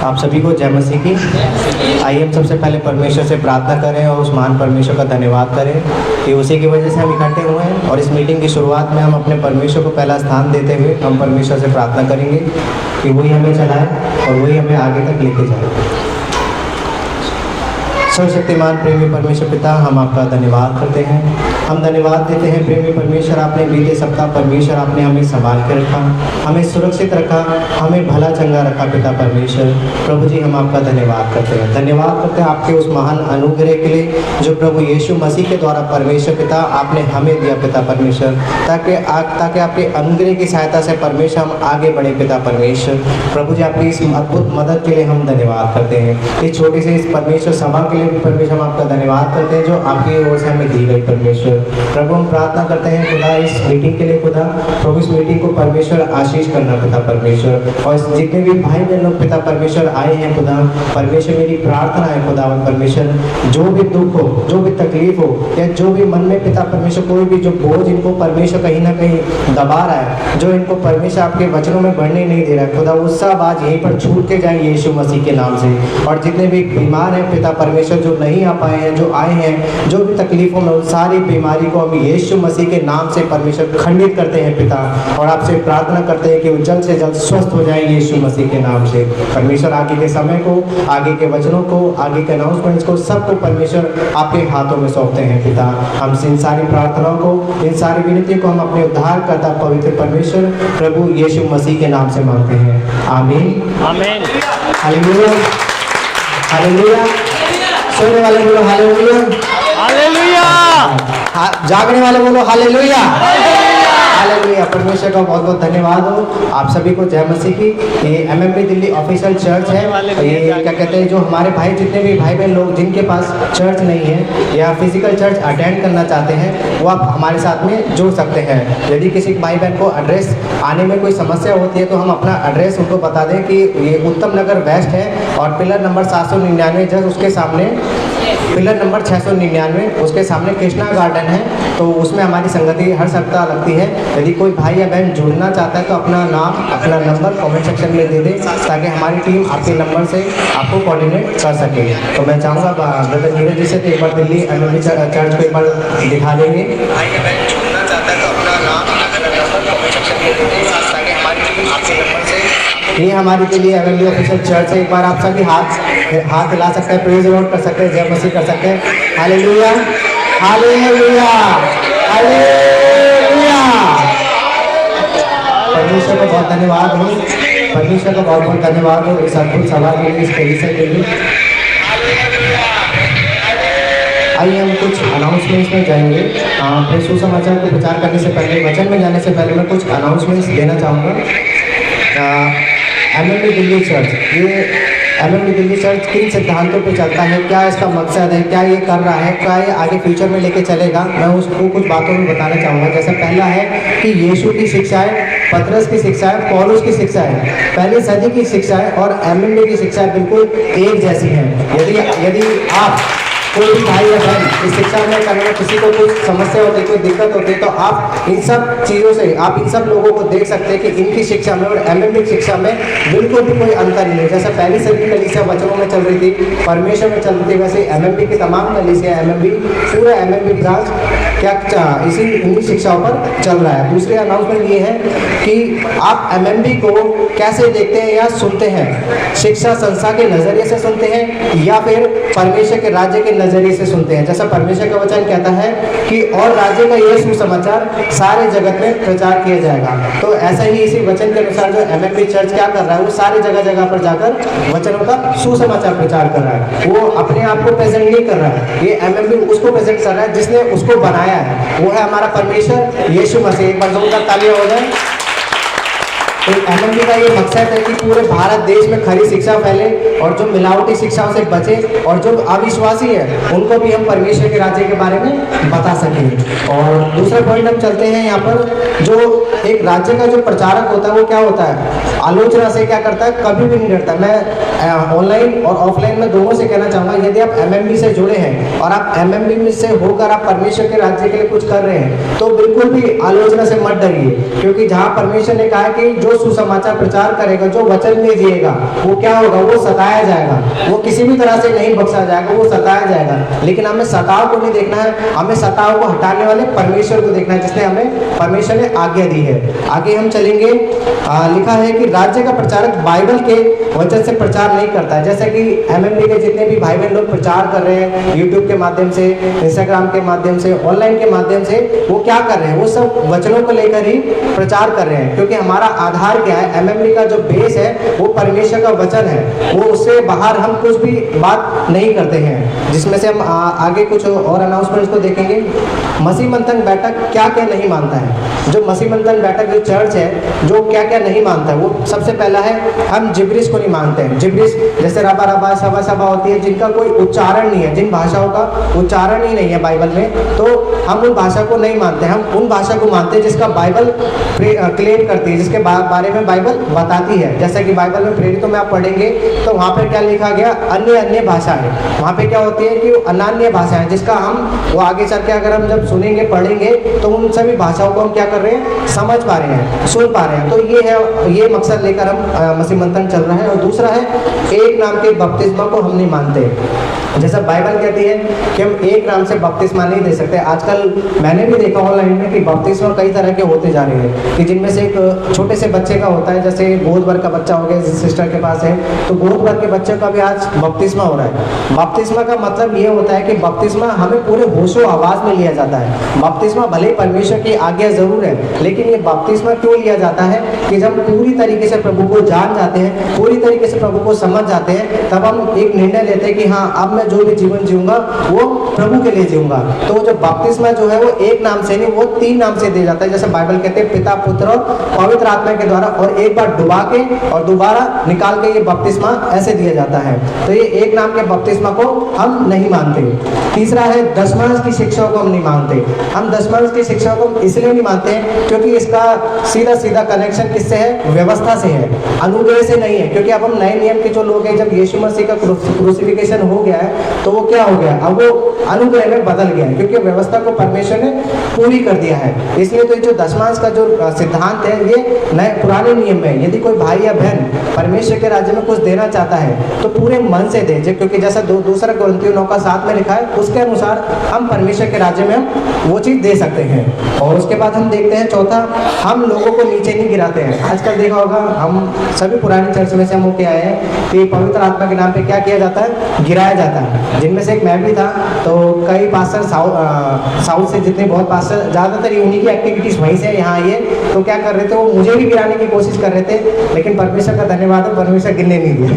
आप सभी को जय मसीह की। आइए हम सबसे पहले परमेश्वर से प्रार्थना करें और उस महान परमेश्वर का धन्यवाद करें कि उसी की वजह से हम इकट्ठे हुए हैं। और इस मीटिंग की शुरुआत में हम अपने परमेश्वर को पहला स्थान देते हुए हम परमेश्वर से प्रार्थना करेंगे कि वही हमें चलाए और वही हमें आगे तक लेके जाए। सर्वशक्तिमान प्रेमी परमेश्वर पिता, हम आपका धन्यवाद करते हैं। हम धन्यवाद देते हैं प्रेमी परमेश्वर, आपने बीते सप्ताह परमेश्वर आपने हमें संभाल के रखा, हमें सुरक्षित रखा, हमें भला चंगा रखा पिता परमेश्वर। प्रभु जी हम आपका धन्यवाद करते हैं। धन्यवाद करते हैं आपके उस महान अनुग्रह के लिए जो प्रभु यीशु मसीह के द्वारा परमेश्वर पिता आपने हमें दिया पिता परमेश्वर, ताकि आपके अनुग्रह की सहायता से परमेश्वर हम आगे बढ़े पिता परमेश्वर। प्रभु जी आपकी इस अद्भुत मदद के लिए हम धन्यवाद करते हैं। इस छोटी से इस परमेश्वर सभा के लिए परमेश्वर हम आपका धन्यवाद करते हैं जो आपकी ओर से हमें दी गई परमेश्वर। प्रभु हम प्रार्थना करते हैं खुदा इस मीटिंग के लिए, खुदा प्रभु इस मीटिंग को परमेश्वर आशीष करना पिता परमेश्वर। और जितने भी भाई बहन लोग पिता परमेश्वर आए हैं खुदा परमेश्वर, मेरी प्रार्थना है खुदा परमेश्वर, जो भी दुख हो, जो भी तकलीफ हो या जो भी मन में पिता परमेश्वर कोई भी जो बोझ इनको परमेश्वर कहीं ना कहीं दबा रहा है, जो इनको परमेश्वर आपके वचनों में बढ़ने नहीं दे रहा है, खुदा वो सब आज यहीं पर छूट के जाए यीशु मसीह के नाम से। और जितने भी बीमार हैं पिता परमेश्वर, जो नहीं आ पाए हैं, जो आए हैं, जो भी तकलीफों में, उन सारी बीमारी को हम यीशु मसीह के नाम से परमेश्वर खंडित करते हैं पिता। और आपसे प्रार्थना करते हैं कि वो जल्द से जल्द स्वस्थ हो जाए यीशु मसीह के नाम से। परमेश्वर आगे के समय को, आगे के वचनों को, आगे के अनाउंसमेंट्स को सबको परमेश्वर आपके हाथों में सौंपते हैं पिता। हम इन सारी प्रार्थनाओं को, इन सारी विनतियों को हम अपने उद्धारकर्ता पवित्र परमेश्वर प्रभु यीशु मसीह के नाम से मांगते हैं। आमीन आमीन। Hallelujah hallelujah. सोने वाले बोलो हालेलुया हालेलुया। जागने वाले बोलो हालेलुया हालेलुया। परमेश्वर का बहुत बहुत धन्यवाद हो। आप सभी को जय मसीह की। ये एमएमबी दिल्ली ऑफिशियल चर्च है। ये क्या कहते हैं, जो हमारे भाई जितने भी भाई बहन लोग जिनके पास चर्च नहीं है या फिजिकल चर्च अटेंड करना चाहते हैं वो आप हमारे साथ में जुड़ सकते हैं। यदि किसी भाई बहन को एड्रेस आने में कोई समस्या होती है तो हम अपना एड्रेस उनको बता दें कि ये उत्तम नगर वेस्ट है और पिलर नंबर 799 जस्ट उसके सामने, पिलर नंबर 699 उसके सामने कृष्णा गार्डन है। तो उसमें हमारी संगति हर सप्ताह लगती है। यदि कोई भाई या बहन जुड़ना चाहता है तो अपना नाम, अपना नंबर कमेंट सेक्शन में दे दें ताकि हमारी टीम आपके नंबर से आपको कोऑर्डिनेट कर सके। तो मैं चाहूँगा ब्रदर नीरज जी से तो एक बार दिल्ली एमएमबी चर्च को एक बार दिखा देंगे। भाई या बहन जुड़ना चाहता है तो अपना नाम, अपना नंबर कमेंट सेक्शन में दे दें ताकि हमारी टीम आपके नंबर से, ये हमारे के लिए एमएमबी ऑफिशियल चर्च है। एक बार आप सभी हाथ हिला सकते हैं, प्रेज लॉर्ड कर सकते हैं, जय मसीह कर सकते हैं। Hallelujah hallelujah hallelujah. परमेश्वर का बहुत धन्यवाद हो, परमेश्वर का बहुत बहुत धन्यवाद हो इस अद्भुत सभा के लिए, इस परिसर के लिए। आइए हम कुछ अनाउंसमेंट्स में जाएंगे। अपने सुसमाचार को प्रचार करने से पहले, वचन में जाने से पहले मैं कुछ अनाउंसमेंट्स देना चाहूँगा। एमएमबी दिल्ली चर्च, ये एमएमबी दिल्ली चर्च किन सिद्धांतों पे चलता है, क्या इसका मकसद है, क्या ये कर रहा है, क्या ये आगे फ्यूचर में लेके चलेगा, मैं उसको कुछ बातों में बताना चाहूँगा। जैसे पहला है कि यीशु की शिक्षा है, पतरस की शिक्षा है, पौलुस की शिक्षा है, पहली सदी की शिक्षा है और एमएमबी की शिक्षा बिल्कुल एक जैसी है। यदि आप कोई भी भाई या बहन इस शिक्षा में करने में किसी को कोई समस्या होती है, कोई दिक्कत होती है, तो आप इन सब चीज़ों से, आप इन सब लोगों को देख सकते हैं कि इनकी शिक्षा में और एमएमबी शिक्षा में बिल्कुल भी कोई अंतर नहीं है। जैसे पहली सदी कलीसिया वचनों में चल रही थी, परमेश्वर में चल रही थी, वैसे एमएमबी की तमाम कलीसिया, एमएमबी पूरा एमएमबी ब्रांच क्या इसी इन्हीं शिक्षाओं पर चल रहा है। दूसरी अनाउंसमेंट ये है कि आप एमएमबी को कैसे देखते हैं या सुनते हैं, शिक्षा संस्था के नज़रिए से सुनते हैं या फिर परमेश्वर के राज्य के नजरिए से सुनते हैं। जैसा परमेश्वर का वचन कहता है कि और राज्य का यह सुसमाचार सारे जगत में प्रचार किया जाएगा। तो ऐसा ही इसी वचन के अनुसार जो एमएमबी चर्च क्या कर रहा है, वो सारे जगह जगह पर जाकर वचनों का सुसमाचार प्रचार कर रहा है। वो अपने आप को प्रेजेंट नहीं कर रहा है, ये एमएमबी उसको प्रेजेंट कर रहा है जिसने उसको बनाया है, वो है हमारा परमेश्वर यीशु मसीह। एक बार जोरदार तालियां हो जाए। तो एमएमबी का ये मकसद है कि पूरे भारत देश में खरी शिक्षा फैले और जो मिलावटी शिक्षाओं से बचे और जो अविश्वासी है उनको भी हम परमेश्वर के राज्य के बारे में बता सकें। और दूसरा पॉइंट हम चलते हैं यहाँ पर, जो एक राज्य का जो प्रचारक होता है वो क्या होता है, आलोचना से क्या करता है, कभी भी नहीं डरता। मैं ऑनलाइन और ऑफलाइन में दोनों से कहना चाहूँगा, यदि आप एमएमबी से जुड़े हैं और आप एमएमबी से होकर आप परमेश्वर के राज्य के लिए कुछ कर रहे हैं तो बिल्कुल भी आलोचना से मत डरिए, क्योंकि जहाँ परमेश्वर ने कहा कि जो जो सुसमाचार प्रचार करेगा, जो वचन में जिएगा, वो क्या होगा, वो सताया जाएगा, वो किसी भी तरह से नहीं बख्शा जाएगा, वो सताया जाएगा। लेकिन हमें सताव को नहीं देखना है, हमें सताव को हटाने वाले परमेश्वर को देखना है, जिसने हमें परमेश्वर ने आज्ञा दी है। आगे हम चलेंगे, लिखा है कि राज्य का प्रचारक बाइबल के वचन से प्रचार नहीं करता है। जैसे कि एमएमडी के जितने भी भाई बहन लोग प्रचार कर रहे हैं यूट्यूब के माध्यम से, इंस्टाग्राम के माध्यम से, ऑनलाइन के माध्यम से, वो क्या कर रहे हैं, वो सब वचनों को लेकर ही प्रचार कर रहे हैं। क्योंकि हमारा आधार क्या है, एमएमडी का जो बेस है वो परमेश्वर का वचन है, वो उससे बाहर हम कुछ भी बात नहीं करते हैं। जिसमें से हम आगे कुछ और अनाउंसमेंट्स को देखेंगे। मसीह मंथन बैठक क्या क्या नहीं मानता है। जो मसीह मंथन बैठक जो चर्च है जो क्या क्या नहीं मानता है, वो सबसे पहला है, हम जिब्रिश को नहीं मानते हैं। जिब्रिश जैसे रबा रबा सभा सभा होती है, जिनका कोई उच्चारण नहीं है, जिन भाषाओं का उच्चारण ही नहीं है बाइबल में, तो हम उन भाषा को नहीं मानते। हम उन भाषा को मानते हैं जिसका बाइबल क्लेम करती है, जिसके बारे में बाइबल बताती है। जैसे कि बाइबल में प्रेरितों में आप पढ़ेंगे तो वहाँ पर क्या लिखा गया, अन्य अन्य भाषा है। वहाँ पे क्या होती है कि अन्य भाषा है, जिसका हम वो आगे चल के अगर हम जब सुनेंगे पढ़ेंगे तो उन सभी भाषाओं को हम क्या कर रहे हैं, समझ पा रहे हैं, सुन पा रहे हैं। तो ये है, ये मकसद लेकर हम मसीह मंथन चल रहा है। और दूसरा है, एक नाम के बपतिस्मा को हम नहीं मानते। जैसा बाइबल कहती है कि हम एक नाम से बपतिस्मा नहीं दे सकते। आजकल मैंने भी देखा ऑनलाइन में कि बपतिस्मा कई तरह के होते जा रहे हैं, कि जिनमें से एक छोटे से बच्चे का होता है, जैसे गोद भर का बच्चा हो गया, सिस्टर के पास है तो गोद भर के बच्चे का भी आज बपतिस्मा हो रहा है। बपतिस्मा का मतलब ये होता है कि बपतिस्मा हमें पूरे होशो आवाज में लिया जाता है। बपतिस्मा भले परमेश्वर की आज्ञा जरूर है, लेकिन ये बपतिस्मा क्यों लिया जाता है कि जब पूरी तरीके से प्रभु को जान जाते हैं, पूरी तरीके से प्रभु को समझ जाते हैं, तब हम एक निर्णय लेते हैं कि हाँ, अब मैं जो भी जीवन जीऊंगा वो प्रभु के लिए जीऊंगा। तो जो बपतिस्मा जो है वो एक नाम से नहीं, वो तीन नाम से दिया जाता है। जैसे बाइबल कहते हैं पिता पुत्र और पवित्र आत्मा के द्वारा, और एक बार डुबा के और दोबारा निकाल के ये बपतिस्मा ऐसे दिया जाता है। तो ये एक नाम के बपतिस्मा को हम नहीं मानते। तीसरा है, दशमांश की शिक्षा को हम नहीं मानते। हम दशमांश की शिक्षा को इसलिए नहीं मानते हैं क्योंकि इसका सीधा सीधा कनेक्शन किससे है, व्यवस्था से है, अनुग्रह से नहीं है। क्योंकि अब हम नए नियम के जो लोग हैं, जब यीशु मसीह का क्रूसिफिकेशन हो गया है तो वो क्या हो गया, अब वो अनुग्रह में बदल गया है, क्योंकि व्यवस्था को परमेश्वर ने पूरी कर दिया है। इसलिए तो जो दशमांश का जो सिद्धांत है ये नए पुराने नियम में, यदि कोई भाई या बहन परमेश्वर के राज्य में कुछ देना चाहता है तो पूरे मन से दे, क्योंकि जैसा दूसरा कोरिन्थियों 9:7 में लिखा है, उसके अनुसार हम परमेश्वर के राज्य में हम वो चीज दे सकते हैं। और उसके बाद हम देखते हैं चौथा, हम लोगों को नीचे नहीं गिराते हैं। आजकल देखा होगा, हम सभी पुरानी चर्च में से हम होके आए हैं कि पवित्र आत्मा के नाम पे क्या किया जाता है, गिराया जाता है। जिनमें से एक मैं भी था, तो कई पास्टर साउथ से, जितने बहुत पास्टर, ज़्यादातर उन्हीं की एक्टिविटीज वहीं से यहाँ आइए, तो क्या कर रहे थे, वो मुझे भी गिराने की कोशिश कर रहे थे, लेकिन परमेश्वर का धन्यवाद हो, परमेश्वर गिरने नहीं दिया।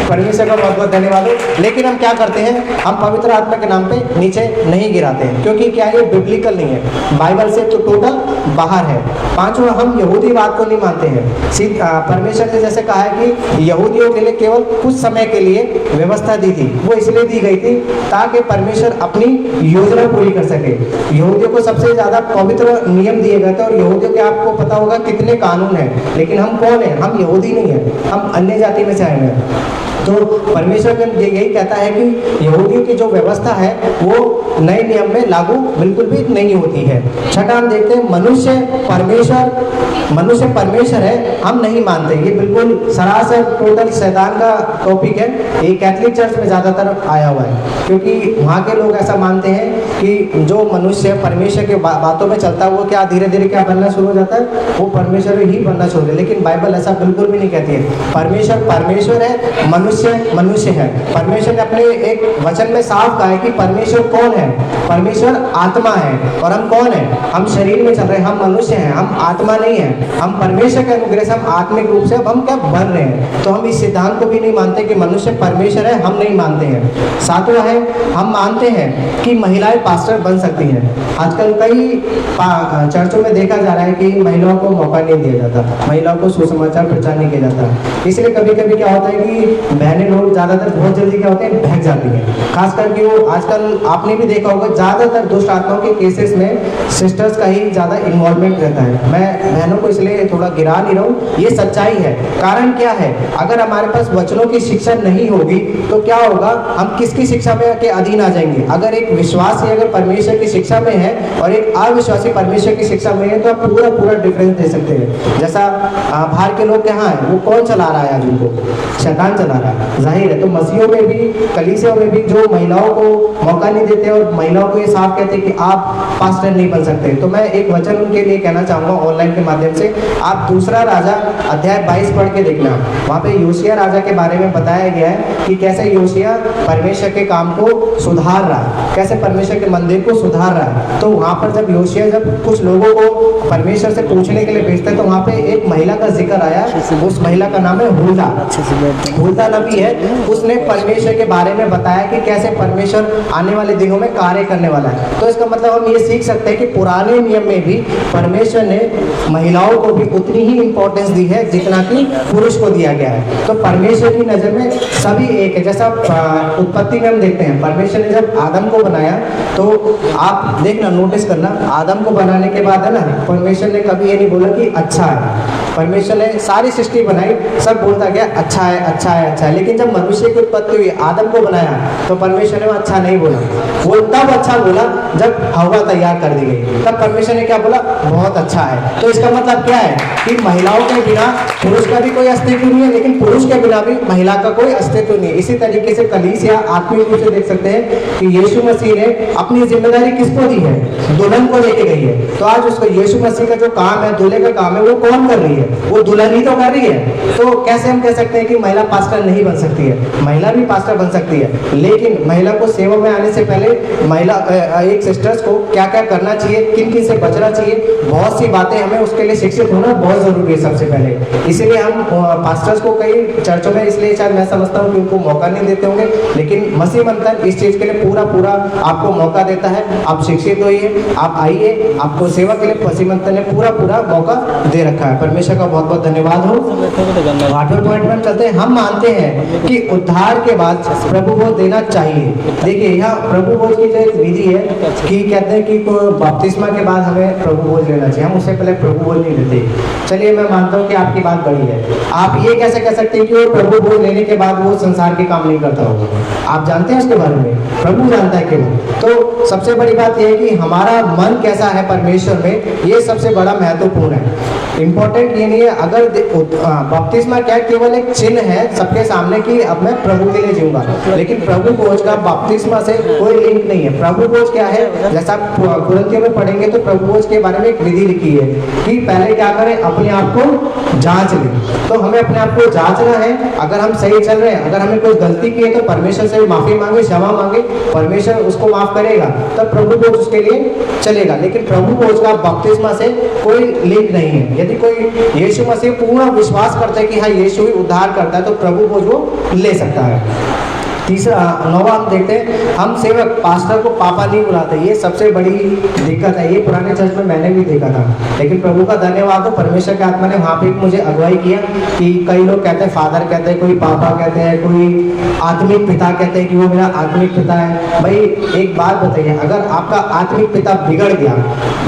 परमेश्वर का बहुत बहुत धन्यवाद हो। लेकिन हम क्या करते हैं, हम पवित्र आत्मा के नाम पे नीचे नहीं गिराते हैं, क्योंकि क्या ये बिब्लिकल नहीं है, बाइबल से तो टोटल बाहर है। पांचवा, हम यहूदीवाद को नहीं मानते हैं। परमेश्वर ने जैसे कहा है कि यहूदियों के लिए केवल कुछ समय के लिए व्यवस्था दी थी, वो इसलिए दी गई थी ताकि परमेश्वर अपनी योजना पूरी कर सके। यहूदियों को सबसे ज्यादा पवित्र नियम दिए गए थे, और यहूदियों के आपको पता होगा कितने कानून हैं, लेकिन हम कौन है, हम यहूदी नहीं है, हम अन्य जाति में से आए हैं। तो परमेश्वर यही कहता है कि यहूदियों की जो व्यवस्था है वो नए नियम में लागू बिल्कुल भी नहीं होती है। छठा हम देखते हैं, मनुष्य परमेश्वर है, हम नहीं मानते। ये बिल्कुल सरासर टोटल शैतान का टॉपिक है। ये कैथोलिक चर्च में ज़्यादातर आया हुआ है, क्योंकि वहाँ के लोग ऐसा मानते हैं कि जो मनुष्य परमेश्वर के बातों में चलता है वो क्या धीरे धीरे क्या बनना शुरू हो जाता है, वो परमेश्वर ही बनना शुरू होता है। लेकिन बाइबल ऐसा बिल्कुल भी नहीं कहती है। परमेश्वर है, मनुष्य है। परमेश्वर ने अपने एक वचन में साफ कहा है कि परमेश्वर कौन है, परमेश्वर आत्मा है, और हम कौन है, हम शरीर में चल रहे हैं, हम मनुष्य हैं, हम आत्मा नहीं है। हम परमेश्वर के अनुग्रह से हम आत्मिक रूप से अब हम क्या बन रहे हैं। तो हम इस सिद्धांत को भी नहीं मानते कि मनुष्य परमेश्वर है, हम नहीं मानते हैं। सातवां है, हम मानते हैं कि महिलाएं पास्टर बन सकती हैं। आजकल कई चर्चों में देखा जा रहा है कि महिलाओं को मौका नहीं दिया जाता, महिलाओं को सुसमाचार प्रचार नहीं किया जाता। इसलिए कभी कभी क्या होता है कि बहनें लोग ज़्यादातर बहुत जल्दी क्या होते हैं, बहक जाती हैं। खास करके वो आजकल आपने भी देखा होगा, ज़्यादातर दुष्ट आत्माओं के केसेस में सिस्टर्स का ही ज़्यादा इन्वॉल्वमेंट रहता है। मैं बहनों को इसलिए थोड़ा गिरा नहीं रहा हूँ, ये सच्चाई है। कारण क्या है, अगर हमारे पास वचनों की शिक्षा नहीं होगी तो क्या होगा, हम किसकी शिक्षा में के अधीन आ जाएंगे। अगर एक विश्वासी अगर परमेश्वर की शिक्षा में है और एक अविश्वासी परमेश्वर की शिक्षा में है, तो आप पूरा डिफरेंस दे सकते हैं। जैसा बाहर के लोग कहाँ हैं, वो कौन चला रहा है आज उनको, शैतान चला रहा है, जाहिर है। तो मसीहों में भी, कलीसियों में भी जो महिलाओं को मौका नहीं देते और महिलाओं को ये साफ कहते हैं कि आप पास्टर नहीं बन सकते, तो मैं एक वचन उनके लिए कहना चाहूँगा ऑनलाइन के माध्यम से। आप दूसरा राजा अध्याय 22 पढ़ के देखना, वहाँ पे योशिया राजा के बारे में बताया गया है कि कैसे योशिया परमेश्वर के काम को सुधार रहा है, कैसे परमेश्वर के मंदिर को सुधार रहा है। तो वहाँ पर जब योशिया जब कुछ लोगों को परमेश्वर से पूछने के लिए भेजते हैं, तो वहाँ पे एक महिला का जिक्र आया, उस महिला का नाम है हुल्दा। हुल्दा नबी है, उसने परमेश्वर के बारे में बताया कि कैसे परमेश्वर आने वाले दिनों में कार्य करने वाला है। तो इसका मतलब हम ये सीख सकते हैं कि पुराने नियम में भी परमेश्वर ने महिलाओं को भी उतनी ही इंपॉर्टेंस दी है जितना कि पुरुष को दिया गया है। तो परमेश्वर की नज़र में सभी एक है। जैसा उत्पत्ति में हम देखते हैं, परमेश्वर ने जब आदम को बनाया, तो आप देखना, नोटिस करना, आदम को बनाने के बाद है ना, परमेश्वर ने कभी ये नहीं बोला कि अच्छा है। परमेश्वर ने सारी सृष्टि बनाई, सब बोलता गया अच्छा है, अच्छा है, अच्छा है। लेकिन जब मनुष्य की उत्पत्ति हुई, आदम को बनाया, तो परमेश्वर ने वो अच्छा नहीं बोला। वो तब अच्छा बोला जब हवा तैयार कर दी गई, तब परमेश्वर ने क्या बोला, बहुत अच्छा है। तो इसका मतलब क्या है कि महिलाओं के बिना पुरुष का भी कोई अस्तित्व नहीं है, लेकिन पुरुष के बिना भी महिला का कोई अस्तित्व नहीं है। इसी तरीके से कलीसिया आत्मिक रूप से देख सकते हैं कि यीशु मसीह ने अपनी जिम्मेदारी किसको दी है, दुल्हन को लेके गई है। तो आज उसको यीशु मसीह का जो काम है, दूल्हे का काम है, वो कौन कर रही है, वो दुल्हन ही तो कर रही है। तो कैसे हम कह सकते हैं कि महिला पास्टर नहीं बन सकती है, महिला भी पास्टर बन सकती है। लेकिन महिला को सेवा में आने से पहले महिला एक सिस्टर्स को क्या क्या करना चाहिए, किन किन से बचना चाहिए, बहुत सी बातें हमें उसके लिए शिक्षित होना बहुत जरूरी है सबसे पहले। इसीलिए हम पास्टर्स को कई चर्चों में, इसलिए शायद मैं समझता हूँ कि उनको मौका नहीं देते होंगे, लेकिन मसीह मंथन इस चीज़ के लिए पूरा आपको मौका देता है। आप शिक्षित होइए, आप आइए, आपको सेवा के लिए मसीह मंथन ने पूरा मौका दे रखा है। परमेश्वर का बहुत बहुत धन्यवाद हो। 8वें पॉइंट में चलते हैं। हम मानते हैं कि उद्धार के बाद प्रभु बोध देना चाहिए। देखिए, यहाँ प्रभु बोध की जो एक विधि है कि कहते हैं कि बपतिस्मा के बाद हमें प्रभु बोध लेना चाहिए, हम उससे पहले प्रभु बोध नहीं लेते। चलिए, मैं मानता हूँ कि आपकी बात बड़ी है। आप ये कैसे कह सकते हैं कि वो प्रभु बोध लेने के बाद वो संसार के काम नहीं करता होगा? आप जानते हैं उसके बारे में? प्रभु जानता है केवल। तो सबसे बड़ी बात यह है कि हमारा मन कैसा है परमेश्वर में, ये सबसे बड़ा महत्वपूर्ण है। इंपॉर्टेंट ये नहीं है, अगर बपतिस्मा क्या केवल एक चिन्ह है सबके सामने कि अब मैं प्रभु के लिए जीऊंगा, लेकिन प्रभु भोज का बपतिस्मा से कोई लिंक नहीं है। प्रभु भोज क्या है, जैसा कुरिन्थियों में पढ़ेंगे तो प्रभु भोज के बारे में एक विधि लिखी है कि पहले क्या करें, अपने आप को जांच लें। तो हमें अपने आप को जांचना है, अगर हम सही चल रहे हैं, अगर हमें कोई गलती की है तो परमेश्वर से माफी मांगे, क्षमा मांगे, परमेश्वर उसको माफ करेगा, तब प्रभु भोज उसके लिए चलेगा। लेकिन प्रभु भोज का बपतिस्मा से कोई लिंक नहीं है। यदि कोई यीशु मसीह पूर्ण विश्वास करता है कि हाँ यीशु ही उद्धार करता है, तो प्रभु भोज वो ले सकता है। तीसरा, नौवा हम देखते हैं, हम सेवक पास्टर को पापा नहीं बुलाते। ये सबसे बड़ी दिक्कत है। ये पुराने चर्च में मैंने भी देखा था, लेकिन प्रभु का धन्यवाद हो, परमेश्वर के आत्मा ने वहाँ पे मुझे अगुवाई किया कि कई लोग कहते हैं फादर कहते हैं, कोई पापा कहते हैं, कोई आत्मिक पिता कहते हैं कि वो मेरा आत्मिक पिता है। भाई एक बात बताइए, अगर आपका आत्मिक पिता बिगड़ गया,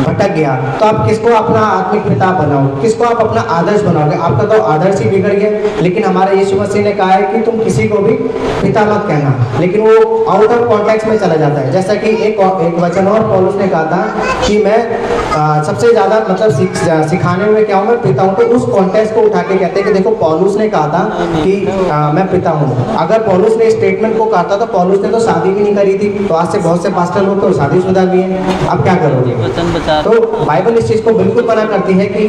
भटक गया, तो आप किसको अपना आत्मिक पिता बनाओगे, किसको आप अपना आदर्श बनाओगे? आपका तो आदर्श ही बिगड़ गया। लेकिन हमारे यीशु मसीह ने कहा है कि तुम किसी को भी पिता मत कहना, लेकिन वो आउट ऑफ कॉन्टेक्स्ट में चला जाता है। जैसा कि एक वचन और पौलुस ने कहा था कि मैं सबसे ज्यादा मतलब सिखाने में क्या हूँ, मैं पिता हूँ। तो उस कॉन्टेक्स्ट को उठा के कहते हैं कि देखो, पौलुस ने कहा था कि मैं पिता हूँ। अगर पौलुस ने स्टेटमेंट को कहा था तो पौलुस ने तो शादी भी नहीं करी थी, तो आज से बहुत से पास्टर लोग तो शादीशुदा भी हैं। अब क्या करोगे? तो बाइबल इस चीज को बिल्कुल मना करती है कि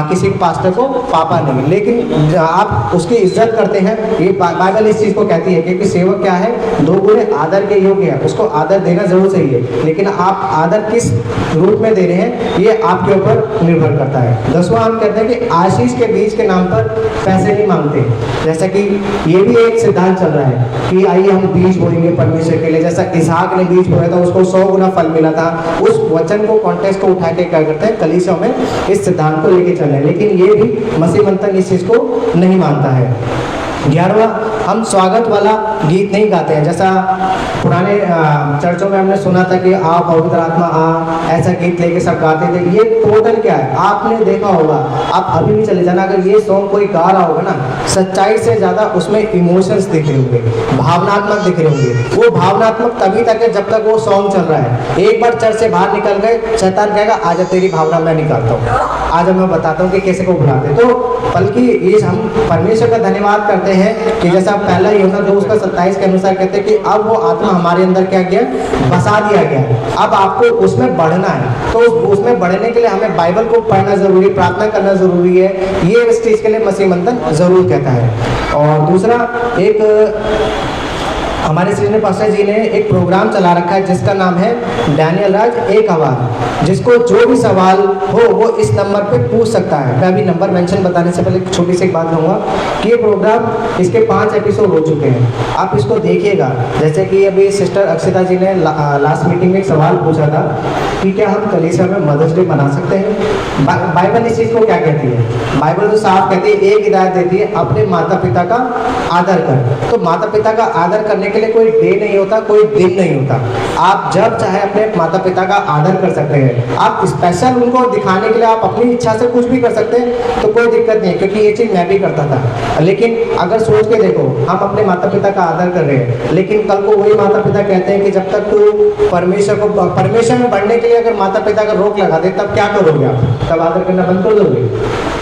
किसी पास्टर को पापा नहीं, लेकिन आप उसकी इज्जत करते हैं। ये बाइबल इस चीज को कहती है कि सेवक क्या है, दो गुणे आदर के योग्य है, उसको आदर देना जरूर सही है, लेकिन आप आदर किस रूप में दे रहे हैं ये आपके ऊपर निर्भर करता है। 10वां हम कहते हैं कि आशीष के बीज के नाम पर पैसे नहीं मांगते। जैसा कि ये भी एक सिद्धांत चल रहा है कि आइए हम बीज बोएंगे परमेश्वर के लिए। जैसा इसहाक ने बीज बोया था, उसको 100 गुना फल मिला था। उस वचन को, कॉन्टेक्स्ट को उठा के क्या करते हैं, कलीसियों में इस सिद्धांत को लेके चल रहे हैं, लेकिन ये भी मसीह मंथन इस चीज को नहीं मानता है। 11वां, हम स्वागत वाला गीत नहीं गाते हैं। जैसा पुराने चर्चों में हमने सुना था कि आ पवित्र आत्मा आ, ऐसा गीत लेके सब गाते थे। ये टोटल क्या है, आपने देखा होगा, आप अभी भी चले जाना, अगर ये सॉन्ग कोई गा रहा होगा ना, सच्चाई से ज्यादा उसमें इमोशंस दिख रहे होंगे, भावनात्मक दिख रहे होंगे। वो भावनात्मक तभी तक है जब तक वो सॉन्ग चल रहा है। एक बार चर्च से बाहर निकल गए, शैतान कहेगा आजा तेरी भावना मैं निकालता हूँ, आज मैं बताता हूँ कि कैसे को बुलाते हैं। तो बल्कि ये हम परमेश्वर का धन्यवाद करते हैं कि जैसा पहला यूहन्ना 2:27 के अनुसार कहते हैं कि अब वो आत्मा हमारे अंदर क्या किया, बसा दिया गया। अब आपको उसमें बढ़ना है, तो उसमें बढ़ने के लिए हमें बाइबल को पढ़ना जरूरी, प्रार्थना करना जरूरी है। ये इस चीज़ के लिए मसीह मंथन जरूर कहता है। और दूसरा, एक हमारे सीनियर पास्टर जी ने एक प्रोग्राम चला रखा है जिसका नाम है डैनियल राज एक आवाज, जिसको जो भी सवाल हो वो इस नंबर पे पूछ सकता है। मैं अभी नंबर मेंशन बताने से पहले छोटी सी एक बात कहूँगा कि ये प्रोग्राम, इसके 5 एपिसोड हो चुके हैं, आप इसको देखिएगा। जैसे कि अभी सिस्टर अक्षिता जी ने लास्ट मीटिंग में एक सवाल पूछा था कि क्या हम कलीसिया में मदर्स डे मना सकते हैं। बाइबल इस चीज़ को क्या कहती है? बाइबल तो साफ कहती है, एक हिदायत देती है, अपने माता पिता का आदर कर। तो माता पिता का आदर करने के लिए कोई डे नहीं होता, कोई दिन नहीं होता। आप जब चाहे अपने माता पिता का आदर कर सकते हैं। आप स्पेशल उनको दिखाने के लिए आप अपनी इच्छा से कुछ भी कर सकते हैं, तो कोई दिक्कत नहीं है, क्योंकि ये चीज़ मैं भी करता था। लेकिन अगर सोच के देखो, हम अपने माता पिता का आदर कर रहे हैं, लेकिन कल को वही माता पिता कहते हैं कि जब तक तू परमेश्वर में बढ़ने के लिए अगर माता पिता का रोक लगा दे, तब क्या करोगे आप? तब आदर करना बंद कर दोगे।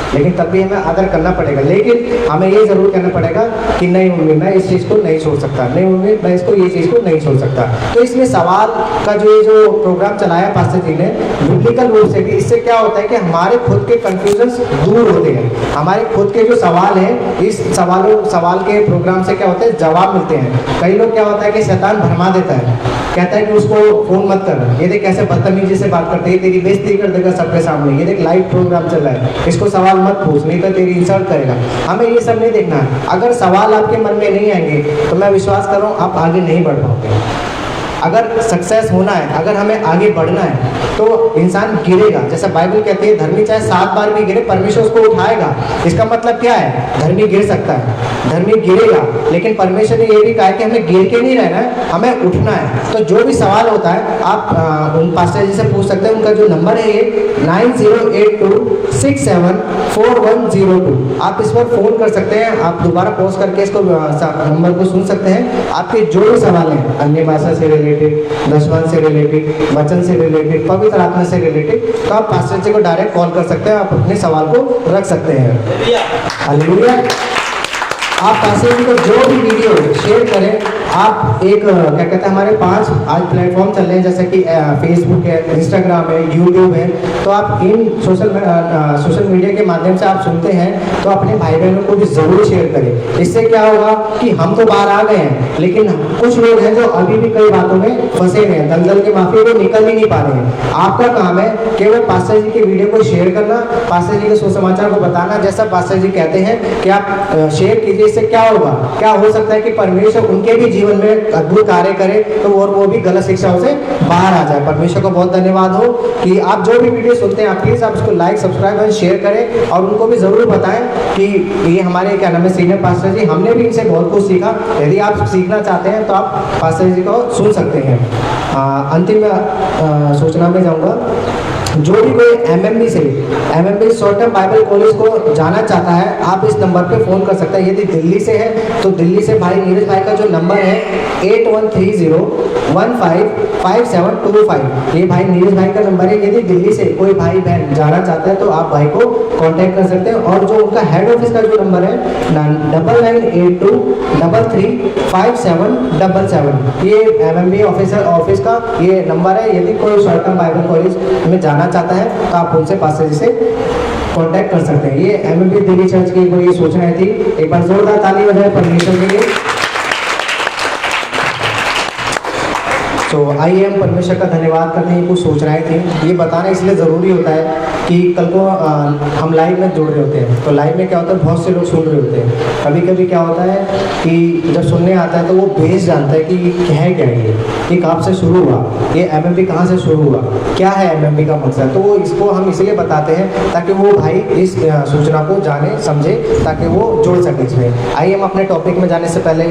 लेकिन तब भी हमें आदर करना पड़ेगा। लेकिन हमें ये जरूर कहना पड़ेगा कि नहीं मम्मी, मैं इस चीज़ को नहीं छोड़ सकता, नहीं मम्मी मैं इसको, ये चीज़ को नहीं छोड़ सकता। तो इसलिए सवाल का जो प्रोग्राम चलाया पास्टर जी ने, बिब्लिकल रूप से भी, इससे क्या होता है कि हमारे खुद के कंफ्यूजन्स दूर होते हैं। हमारे खुद के जो सवाल हैं, इस सवाल के प्रोग्राम से क्या होता है, जवाब मिलते हैं। कई लोग क्या होता है कि शैतान भरमा देता है, कहता है कि उसको फोन मत कर, ये देख कैसे बदतमीजी से बात करते हैं, तेरी बेइज्जती कर देगा सबके सामने, ये देख लाइव प्रोग्राम चल रहा है, इसको सवाल मत पूछ, नहीं तो तेरी इंसल्ट करेगा। हमें ये सब नहीं देखना है। अगर सवाल आपके मन में नहीं आएंगे तो मैं विश्वास कर रहा हूँ आप आगे नहीं बढ़ पाओगे। अगर सक्सेस होना है, अगर हमें आगे बढ़ना है, तो इंसान गिरेगा। जैसा बाइबल कहती है, धर्मी चाहे 7 बार भी गिरे, परमेश्वर उसको उठाएगा। इसका मतलब क्या है? धर्मी गिर सकता है, धर्मी गिरेगा, लेकिन परमेश्वर ने ये भी कहा है कि हमें गिर के नहीं रहना है, हमें उठना है। तो जो भी सवाल होता है आप उन पास्टर जी से पूछ सकते हैं। उनका जो नंबर है ये 9082674102, आप इस पर फ़ोन कर सकते हैं। आप दोबारा पॉज करके इसको नंबर को सुन सकते हैं। आपके जो भी सवाल हैं, अन्य भाषा से रिलेटेड, दशमान से रिलेटेड, वचन से रिलेटेड, पवित्र आत्मा से रिलेटेड, तो आप पास्टर जी को डायरेक्ट कॉल कर सकते हैं, आप अपने सवाल को रख सकते हैं। हालेलुया। आप पास्टर जी को जो भी वीडियो शेयर करें, आप एक क्या कहते हैं, हमारे 5 आज प्लेटफॉर्म चल रहे हैं, जैसे कि फेसबुक है, इंस्टाग्राम है, यूट्यूब है। तो आप इन सोशल मीडिया के माध्यम से आप सुनते हैं, तो अपने भाई बहनों को भी ज़रूर शेयर करें। इससे क्या होगा कि हम तो बाहर आ गए हैं, लेकिन कुछ लोग हैं जो अभी भी कई बातों में फंसे हुए हैं, दलदल के माफिया को निकल ही नहीं पा रहे हैं। आपका काम है केवल पास्टर जी के वीडियो को शेयर करना, पास्टर जी के सुसमाचार को बताना। जैसा पास्टर जी कहते हैं कि आप शेयर कीजिए, इससे क्या होगा, क्या हो सकता है कि परमेश्वर उनके भी जीवन में अद्भुत कार्य करे, तो और वो भी गलत शिक्षाओं से बाहर आ जाए। परमेश्वर को बहुत धन्यवाद हो कि आप जो भी वीडियो सुनते हैं, आप प्लीज़ आप उसको लाइक, सब्सक्राइब और शेयर करें, और उनको भी ज़रूर बताएं कि ये हमारे क्या नाम है, सीनियर पास्टर जी, हमने भी इनसे बहुत कुछ सीखा। यदि आप सीखना चाहते हैं तो आप पास्टर जी को सुन सकते हैं। अंतिम सूचना में जाऊँगा, जो भी कोई MMB short term Bible college को जाना चाहता है, आप इस नंबर पे फ़ोन कर सकते हैं। यदि दिल्ली से है तो दिल्ली से भाई नीरज भाई का जो नंबर है 8130155725, ये भाई नीरज भाई का नंबर है। यदि दिल्ली से कोई भाई बहन जाना चाहता है तो आप भाई को कांटेक्ट कर सकते हैं। और जो उनका हेड ऑफिस का जो नंबर है 9982335777, ये एमएमबी ऑफिस का ये नंबर है। यदि कोई शॉर्ट टर्म बाइबल कॉलेज में जाना चाहता है तो आप उनसे पास्टर जी से कांटेक्ट कर सकते हैं। ये एमएमबी दिल्ली चर्च की कोई सूचना थी। एक बार जोरदार ताली बजाएं परमेश्वर के लिए। तो आइए हम परमेश्वर का धन्यवाद करते हैं। कुछ सूचनाएं थी, ये बताना इसलिए ज़रूरी होता है कि कल को हम लाइव में जुड़ रहे होते हैं, तो लाइव में क्या होता है, बहुत से लोग सुन रहे होते हैं। कभी कभी क्या होता है कि जब सुनने आता है तो वो बेस जानता है कि है क्या, ये कहाँ से शुरू हुआ, ये एमएमबी कहाँ से शुरू हुआ, क्या है एमएमबी का मकसद। तो वो इसको हम इसलिए बताते हैं ताकि वो भाई इस सूचना को जाने समझे, ताकि वो जुड़ सके इसमें। आइए हम अपने टॉपिक में जाने से पहले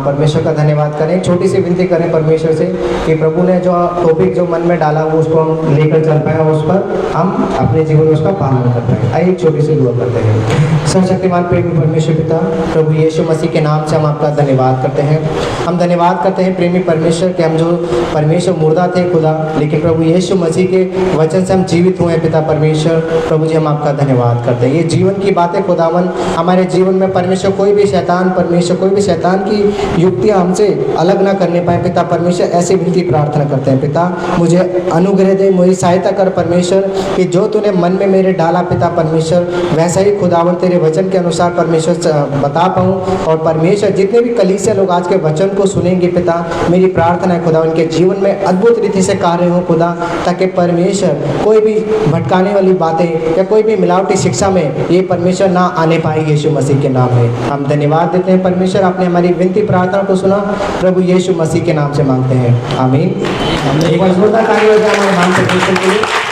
परमेश्वर का धन्यवाद करें। छोटी सी विनती करें परमेश्वर से कि प्रभु ने जो टॉपिक जो मन में डाला वो उसको हम लेकर चल पाए, उस पर हम अपने जीवन में उसका पालन कर पाए। आइए एक छोटी सी दुआ करते हैं। सर्वशक्तिमान प्रेमी परमेश्वर पिता, प्रभु यीशु मसीह के नाम से हम आपका धन्यवाद करते हैं। हम धन्यवाद करते हैं प्रेमी परमेश्वर कि हम जो परमेश्वर मुर्दा थे खुदा, लेकिन प्रभु यीशु यीशु मसीह के वचन से हम जीवित हुए हैं पिता परमेश्वर। प्रभु जी, हम आपका धन्यवाद करते हैं। ये जीवन की बातें खुदावन हमारे जीवन में परमेश्वर कोई भी शैतान की युक्तियाँ हमसे अलग ना करने पाए पिता परमेश्वर। ऐसी विनती प्रार्थना करते हैं पिता, मुझे अनुग्रह दे, मुझे सहायता कर परमेश्वर कि जो तूने मन में मेरे डाला पिता परमेश्वर वैसा ही खुदावन तेरे वचन के अनुसार परमेश्वर बता पाऊँ। और परमेश्वर जितने भी कलीसिया लोग आज के वचन को सुनेंगे पिता, मेरी प्रार्थना है खुदा उनके जीवन में अद्भुत रीति से कार्य हो खुदा, ताकि परमेश्वर कोई भी भटकाने वाली बातें या कोई भी मिलावटी शिक्षा में ये परमेश्वर ना आने पाए यीशु मसीह के नाम में। हम धन्यवाद देते हैं परमेश्वर, आपने हमारी विनती प्रार्थना को सुना, प्रभु यीशु मसीह के नाम से मांगते हैं, आमीन। एक बार जोरदार ताली हो जाए हमारे नाम से परमेश्वर के लिए।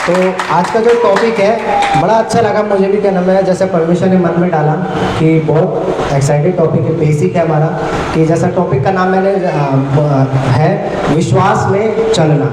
तो आज का जो टॉपिक है बड़ा अच्छा लगा मुझे भी, क्या नाम है, जैसे परमेश्वर ने मन में डाला कि बहुत एक्साइटेड टॉपिक है, बेसिक है हमारा, कि जैसा टॉपिक का नाम मैंने है विश्वास में चलना।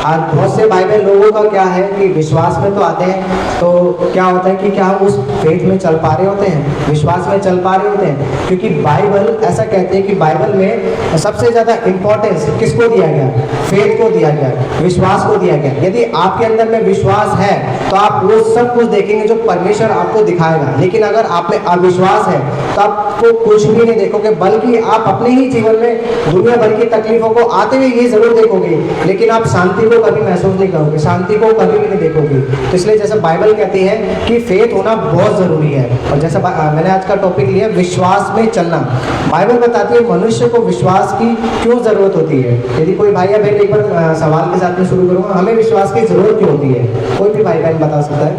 आज बहुत से बाइबल लोगों का क्या है कि विश्वास में तो आते हैं तो क्या होता है कि क्या हम उस फेथ में चल पा रहे होते हैं, विश्वास में चल पा रहे होते हैं, क्योंकि बाइबल ऐसा कहते हैं कि बाइबल में सबसे ज़्यादा इम्पोर्टेंस किसको दिया गया, फेथ को दिया गया, विश्वास को दिया गया। यदि आपके अंदर में विश्वास है तो आप वो सब कुछ देखेंगे जो परमेश्वर आपको दिखाएगा, लेकिन अगर आप में अविश्वास है तो आपको कुछ भी नहीं देखोगे, बल्कि आप अपने ही जीवन में दुनिया भर की तकलीफों को आते हुए ये जरूर देखोगे, लेकिन आप शांति को कभी महसूस नहीं करोगे, शांति को कभी भी नहीं देखोगे। तो इसलिए जैसे बाइबल कहती है कि फेथ होना बहुत ज़रूरी है। और जैसा मैंने आज का टॉपिक लिया विश्वास में चलना, बाइबल बताती है मनुष्य को विश्वास की क्यों ज़रूरत होती है। यदि कोई भाई या बहन एक बार सवाल के साथ में शुरू करूँगा, हमें विश्वास की ज़रूरत क्यों होती है, कोई भी भाई बहन बता सकता है?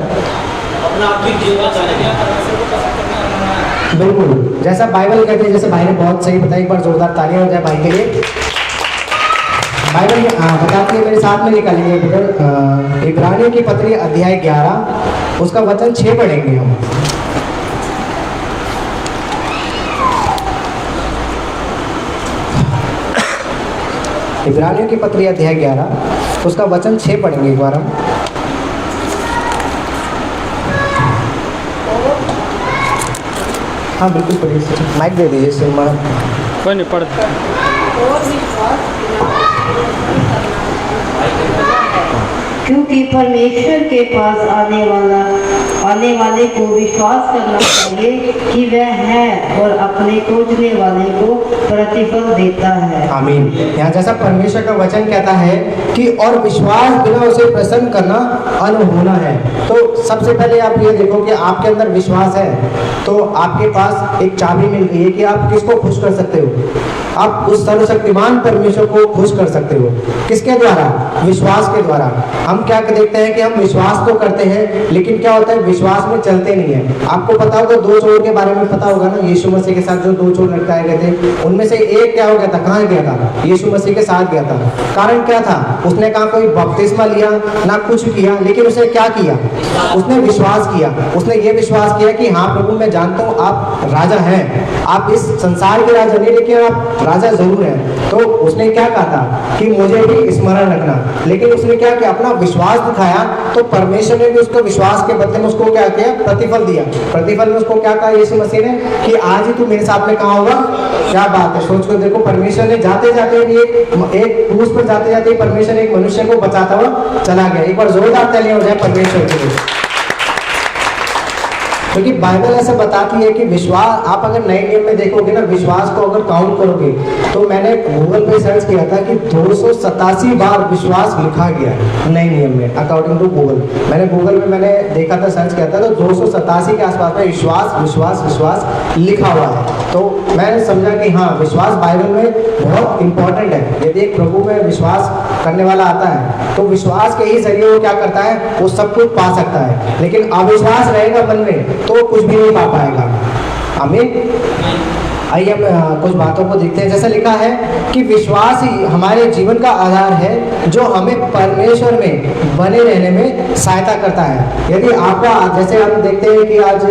बिल्कुल, जैसा बाइबल कहते हैं, जैसे भाई ने बहुत सही बताया, एक बार जोरदार तालियां हो जाए भाई के लिए। बाइबल बताती है, मेरे साथ में निकालेंगे बेटा, इब्रानियों की पत्री अध्याय 11 उसका वचन 6 पढ़ेंगे हम। इब्रानियों की पत्री अध्याय 11 उसका वचन 6 पढ़ेंगे एक बार हम। हाँ बिल्कुल पढ़िए, माइक दे दीजिए सिम्मा। कोई नहीं पढ़। क्योंकि परमेश्वर के पास आने वाले को विश्वास करना चाहिए कि वह है और अपने खोजने वाले को प्रतिफल देता है। आमीन। यहाँ जैसा परमेश्वर का वचन कहता है कि और विश्वास बिना उसे प्रसन्न करना अनहोना है। तो सबसे पहले आप ये देखो कि आपके अंदर विश्वास है तो आपके पास एक चाबी मिल गई है कि आप किसको खुश कर सकते हो, आप उस सर्वशक्तिमान परमेश्वर को खुश कर सकते हो। किसके द्वारा? विश्वास के द्वारा। हम क्या देखते हैं कि हम विश्वास तो करते हैं, लेकिन क्या होता है विश्वास में चलते नहीं है। आपको पता होगा 2 चोर के बारे में पता होगा ना, यीशु मसीह के साथ जो 2 चोर लटकाए गए थे, उनमें से एक क्या हो गया था, कहाँ गया था, यीशु मसीह के साथ गया था। कारण क्या था? उसने कहा कोई बपतिस्मा लिया ना कुछ किया, लेकिन उसने क्या किया, उसने विश्वास किया। उसने ये विश्वास किया कि हाँ प्रभु मैं जानता हूँ आप राजा हैं, आप इस संसार के राजा नहीं लेकिन आप राजा जरूर हैं। तो उसने क्या कहा था कि मुझे भी स्मरण रखना, लेकिन उसने क्या किया, अपना विश्वास दिखाया। तो परमेश्वर ने भी उसको विश्वास के बदले में उसको क्या किया, प्रतिफल दिया। प्रतिफल में उसको क्या कहा यीशु मसीह ने कि आज ही तू मेरे साथ में कहाँ होगा। क्या बात है, सोच कर देखो, परमेश्वर ने जाते जाते भी एक क्रूस पर जाते जाते परमेश्वर एक मनुष्य को बचाता हुआ चला गया। एक बार जोरदार तालियां हो जाए परमेश्वर के लिए। क्योंकि बाइबल ऐसा बताती है कि विश्वास, आप अगर नए नियम में देखोगे ना, विश्वास को अगर काउंट करोगे तो मैंने गूगल पे सर्च किया था कि 287 बार विश्वास लिखा गया है नए नियम में, अकॉर्डिंग टू गूगल। मैंने गूगल में मैंने देखा था, सर्च किया था, तो 287 के आसपास में विश्वास विश्वास विश्वास लिखा हुआ है। तो मैंने समझा कि हाँ विश्वास बाइबल में बहुत इंपॉर्टेंट है। यदि एक प्रभु में विश्वास करने वाला आता है तो विश्वास के ही जरिए वो क्या करता है, वो सब कुछ पा सकता है। लेकिन अविश्वास रहेगा मन में तो कुछ भी नहीं पा पाएगा। आमीन। आइए हम कुछ बातों को देखते हैं। जैसा लिखा है कि विश्वास ही हमारे जीवन का आधार है जो हमें परमेश्वर में बने रहने में सहायता करता है। यदि आपका, जैसे हम देखते हैं कि आज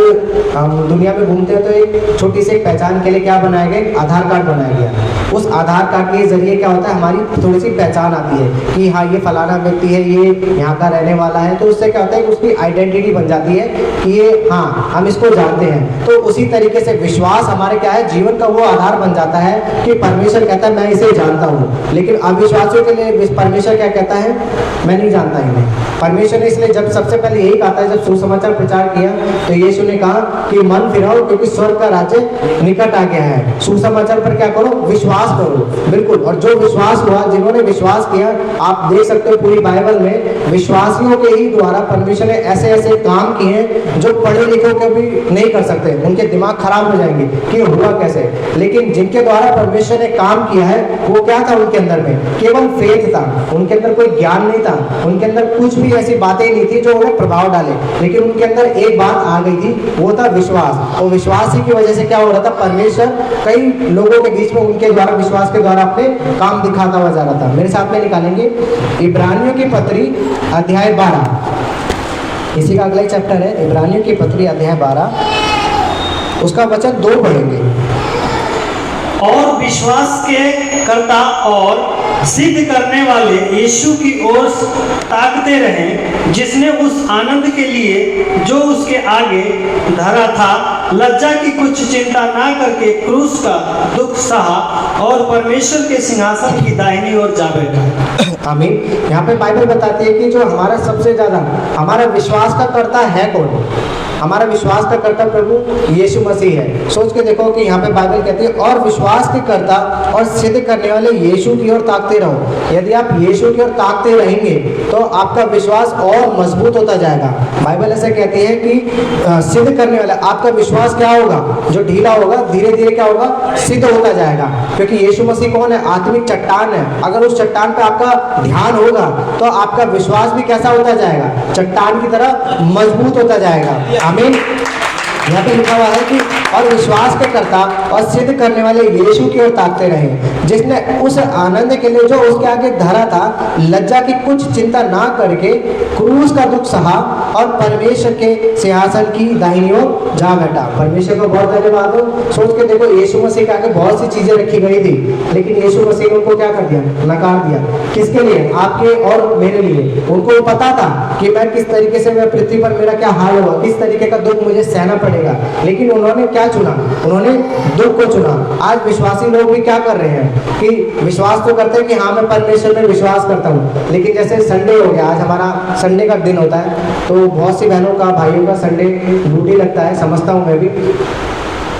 हम दुनिया में घूमते हैं तो एक छोटी सी पहचान के लिए क्या बनाया गया, आधार कार्ड बनाया गया। उस आधार कार्ड के जरिए क्या होता है, हमारी थोड़ी सी पहचान आती है कि हाँ ये फलाना व्यक्ति है, ये यहाँ का रहने वाला है। तो उससे क्या होता है कि उसकी आइडेंटिटी बन जाती है कि ये हाँ हम इसको जानते हैं। तो उसी तरीके से विश्वास हमारे क्या है, जीवन जीवन का वो आधार बन जाता है कि परमेश्वर कहता है मैं इसे जानता हूँ, लेकिन अविश्वासियों के लिए परमेश्वर क्या कहता है, मैं नहीं जानता इन्हें। परमेश्वर ने इसलिए जब सबसे पहले यही कहा था, जब सुसमाचार प्रचार किया तो यीशु ने कहा कि मन फिराओ क्योंकि स्वर्ग का राज्य निकट आ गया है। सुसमाचार पर क्या करो, विश्वास करो। बिल्कुल, और जो विश्वास हुआ, जिन्होंने विश्वास किया, आप देख सकते हो पूरी बाइबल में विश्वासियों के ही द्वारा परमेश्वर ने ऐसे ऐसे काम किए हैं जो पढ़े लिखे के भी नहीं कर सकते, उनके दिमाग खराब हो जाएंगे कि हुआ कैसे। लेकिन जिनके द्वारा परमेश्वर ने काम किया है वो क्या था, उनके अंदर में केवल फेथ था, उनके अंदर कोई ज्ञान नहीं था, उनके अंदर कुछ भी ऐसी बातें नहीं थी जो उन्हें प्रभाव डाले, लेकिन उनके अंदर एक बात आ गई थी, वो था विश्वास। और विश्वास ही की वजह से क्या हो रहा था, परमेश्वर कई लोगों के बीच में उनके द्वारा, विश्वास के द्वारा अपने काम दिखाता हुआ जा रहा था। मेरे साथ में निकालेंगे इब्रानियों की पत्री अध्याय 12, इसी का अगला ही चैप्टर है, इब्रानियों की पत्री अध्याय 12, उसका वचन 2 पढ़ेंगे। और विश्वास के कर्ता और सिद्ध करने वाले यीशु की ओर ताकते रहें, जिसने उस आनंद के लिए जो उसके आगे धरा था लज्जा की कुछ चिंता ना करके क्रूस का दुख सहा और परमेश्वर के सिंहासन की दाहिनी ओर जा बैठा। आमीन। यहाँ पे बाइबल बताती है कि जो हमारा सबसे ज्यादा हमारा विश्वास का कर्ता है कौन, हमारा विश्वास का कर्ता प्रभु यीशु मसीह है। सोच के देखो कि यहाँ पे बाइबल कहती है और विश्वास के कर्ता और सिद्ध करने वाले यीशु की ओर ताकते रहो। यदि आप यीशु की ओर ताकते रहेंगे तो आपका विश्वास और मजबूत होता जाएगा। बाइबल ऐसे कहती है कि सिद्ध करने वाला, आपका विश्वास क्या होगा, जो ढीला होगा धीरे धीरे क्या होगा, सिद्ध होता जाएगा। क्योंकि यीशु मसीह कौन है, आत्मिक चट्टान है। अगर उस चट्टान पे आपका ध्यान होगा तो आपका विश्वास भी कैसा होता जाएगा, चट्टान की तरह मजबूत होता जाएगा। आमीन। यहाँ पे लिखा हुआ है कि और विश्वास के कर्ता और सिद्ध करने वाले यीशु की ओर ताकते रहे, जिसने उस आनंद के लिए जो उसके आगे धरा था लज्जा की कुछ चिंता ना करके क्रूस का दुख सहा और परमेश्वर के सिंहासन की दाहिनी ओर जा बैठा। परमेश्वर को बहुत धन्यवाद हो। सोच के देखो, यीशु मसीह के आगे बहुत सी चीजें रखी गई थी, लेकिन यीशु मसीह ने उनको क्या कर दिया, नकार दिया। किसके लिए, आपके और मेरे लिए। उनको पता था कि मैं किस तरीके से, मैं पृथ्वी पर मेरा क्या हाल होगा, किस तरीके का दुख मुझे सहना पड़ेगा, लेकिन उन्होंने क्या चुना, उन्होंने दुख को चुना। आज विश्वासी लोग भी क्या कर रहे हैं कि विश्वास तो करते हैं कि हाँ मैं परमेश्वर में विश्वास करता हूँ, लेकिन जैसे संडे हो गया, आज हमारा संडे का दिन होता है, तो बहुत सी बहनों का, भाइयों का संडे ड्यूटी लगता है, समझता हूँ मैं भी।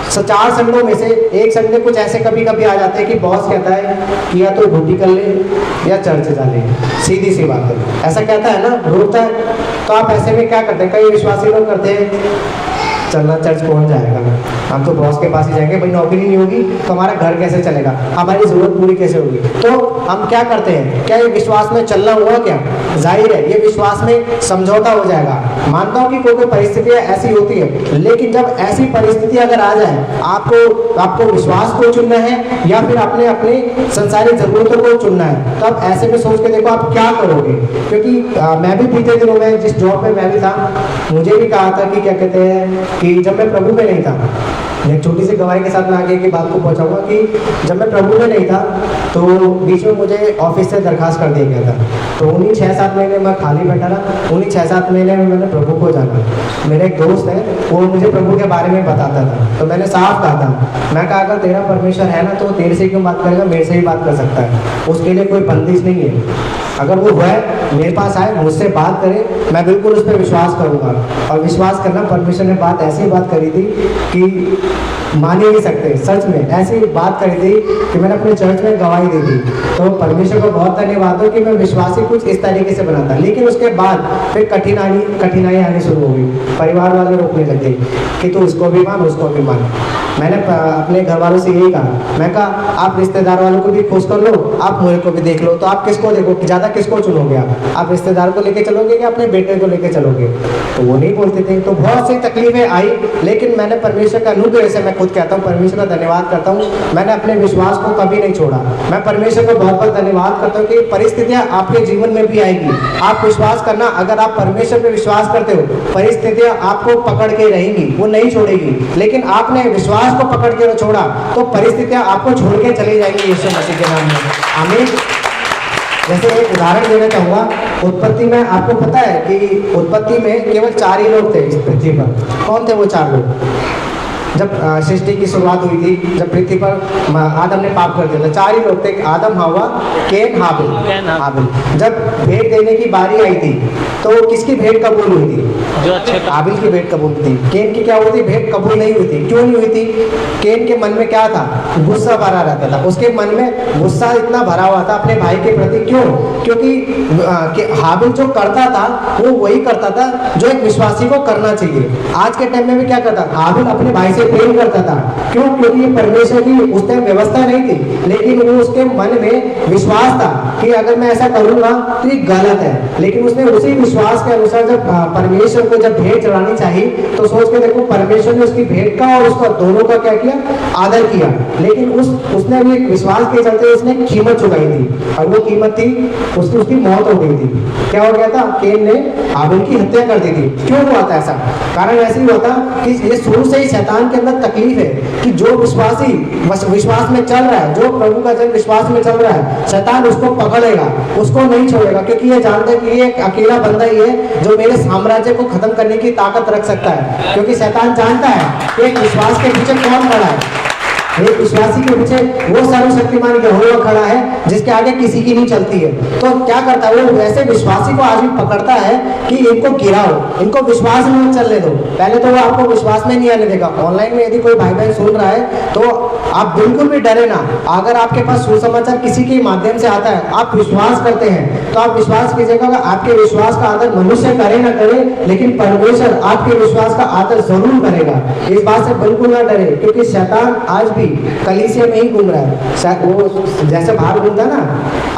4 संडों में से एक संडे कुछ ऐसे कभी कभी आ जाते हैं कि बॉस कहता है कि या तो ड्यूटी कर ले या चर्च जा ले, सीधी सी बात है, ऐसा कहता है ना, रोकता है। तो आप ऐसे में क्या करते हैं, कई विश्वासी लोग करते हैं चलना चर्च कौन जाएगा, हम तो बॉस के पास ही जाएंगे, भाई नौकरी नहीं होगी तो हमारा घर कैसे चलेगा, हमारी जरूरत पूरी कैसे होगी। तो हम क्या करते हैं, क्या ये विश्वास में चलना हुआ क्या, जाहिर है ये विश्वास में समझौता हो जाएगा। मानता हूँ कि कोई कोई परिस्थितियाँ ऐसी होती है, लेकिन जब ऐसी परिस्थिति अगर आ जाए, आपको विश्वास को चुनना है या फिर अपने अपने संसारिक जरूरतों को चुनना है, तो आप ऐसे में सोच के देखो आप क्या करोगे। क्योंकि मैं भी बीते दिनों में जिस जॉब में मैं भी था, मुझे भी कहा था कि क्या कहते हैं कि जब मैं प्रभु में नहीं था, एक छोटी सी गवाही के साथ मैं आगे की बात को पहुंचाऊंगा कि जब मैं प्रभु में नहीं था तो बीच में मुझे ऑफिस से दरखास्त कर दिया गया था। तो उन्हीं 6-7 महीने मैं खाली बैठा रहा, उन्हीं 6-7 महीने में मैंने प्रभु को जाना। मेरा एक दोस्त है, वो मुझे प्रभु के बारे में बताता था, तो मैंने साफ कहा था, मैं कहा अगर तेरा परमेश्वर है ना तो तेरे से क्यों बात करेगा, मेरे से ही बात कर सकता है, उसके लिए कोई बंदिश नहीं है। अगर वो है मेरे पास आए, मुझसे बात करे, मैं बिल्कुल उस पर विश्वास करूंगा। और विश्वास करना, परमेश्वर ने बात ऐसी बात करी थी कि मान ही नहीं सकते, सच में ऐसी बात करी थी कि मैंने अपने चर्च में गवाही दी थी। तो परमेश्वर को बहुत धन्यवाद हो कि मैं विश्वासी कुछ इस तरीके से बना था। लेकिन उसके बाद फिर कठिनाई आनी शुरू हो गई, परिवार वाले रोकने लगे कि तू इसको भी मान उसको भी मान। मैंने अपने घर वालों से यही कहा, मैं कहा आप रिश्तेदार वालों को भी खुश कर लो, आप मुझे को भी देख लो, तो आप किसको देखो, ज़्यादा किसको चुनोगे, आप रिश्तेदार को लेके चलोगे या अपने बेटे को लेके चलोगे। तो वो नहीं बोलते थे, तो बहुत सी तकलीफें आई, लेकिन मैंने परमेश्वर का अनुग्रह से, मैं खुद कहता हूँ परमेश्वर का धन्यवाद करता हूँ, मैंने अपने विश्वास को कभी नहीं छोड़ा। मैं परमेश्वर को बहुत बहुत धन्यवाद करता हूँ कि परिस्थितियाँ आपके जीवन में भी आएगी, आप विश्वास करना, अगर आप परमेश्वर पे विश्वास करते हो परिस्थितियाँ आपको पकड़ के रहेंगी, वो नहीं छोड़ेगी। लेकिन आपने विश्वास को पकड़ के छोड़ा तो परिस्थितियां आपको छोड़ के चली जाएंगी यीशु मसीह के नाम में। आमीन। जैसे एक उदाहरण देना चाहूंगा, उत्पत्ति में आपको पता है कि उत्पत्ति में केवल 4 ही लोग थे इस पृथ्वी पर। कौन थे वो 4 लोग? जब सृष्टि की शुरुआत हुई थी, जब पृथ्वी पर आदम ने पाप कर दिया था, 4 ही लोग थे, आदम, हवा, केन, हाबिल। जब भेंट देने की बारी आई थी तो किसकी भेंट कबूल हुई थी? जो अच्छे हाबिल की भेंट कबूल थी। केन की क्या हुई थी? भेंट कबूल नहीं हुई थी। क्यों नहीं हुई थी? केन के मन में क्या था? गुस्सा भरा रहता था, उसके मन में गुस्सा इतना भरा हुआ था अपने भाई के प्रति। क्यों? क्योंकि हाबिल जो करता था वो वही करता था जो एक विश्वासी को करना चाहिए। आज के टाइम में भी क्या करता? हाबिल अपने भाई से प्रेम करता था। क्यों? क्योंकि ये परमेश्वर की उस टाइम व्यवस्था नहीं थी, लेकिन वो उसके मन में विश्वास था कि अगर मैं ऐसा करूंगा तो ये गलत है। लेकिन उसने उसी विश्वास के अनुसार जब परमेश्वर को जब भेंट चढ़ानी चाहिए तो सोच के देखो, परमेश्वर ने उसकी भेंट का और उसका दोनों का क्या किया? आदर किया। लेकिन उसने भी एक विश्वास के चलते उसने कीमत चुकाई थी, और वो कीमत थी उसकी मौत हो गई थी। क्या हो गया था? केन ने हाबिल की हत्या कर दी थी। क्यों हुआ था ऐसा? कारण ऐसे ही हुआ था कि ये शुरू से ही शैतान के अंदर तकलीफ है कि जो विश्वासी विश्वास में चल रहा है, जो प्रभु का जब विश्वास में चल रहा है, शैतान उसको पकड़ेगा, उसको नहीं छोड़ेगा, क्योंकि ये जानता है कि ये एक अकेला बंदा ही है जो मेरे साम्राज्य को खत्म करने की ताकत रख सकता है। क्योंकि शैतान जानता है कि एक विश्वास के पीछे कौन खड़ा है। एक विश्वासी के पीछे वो सर्वशक्तिमान यहोवा खड़ा है जिसके आगे किसी की नहीं चलती है। तो क्या करता है वो? वैसे विश्वासी को आज भी पकड़ता है कि इनको गिराओ, इनको विश्वास में चलने दो। पहले तो वो आपको विश्वास में नहीं आने देगा। ऑनलाइन में यदि कोई भाई बहन सुन रहा है तो आप बिल्कुल भी डरे ना। अगर आपके पास सुसमाचार किसी के माध्यम से आता है, आप विश्वास करते हैं तो आप विश्वास कीजिएगा। आपके विश्वास का आदर मनुष्य करे ना करे, लेकिन परमेश्वर आपके विश्वास का आदर जरूर करेगा। इस बात से बिल्कुल ना डरे, क्योंकि शैतान आज भी कलीसिया में ही घूम रहा है। शायद वो जैसे बाहर घूमता ना,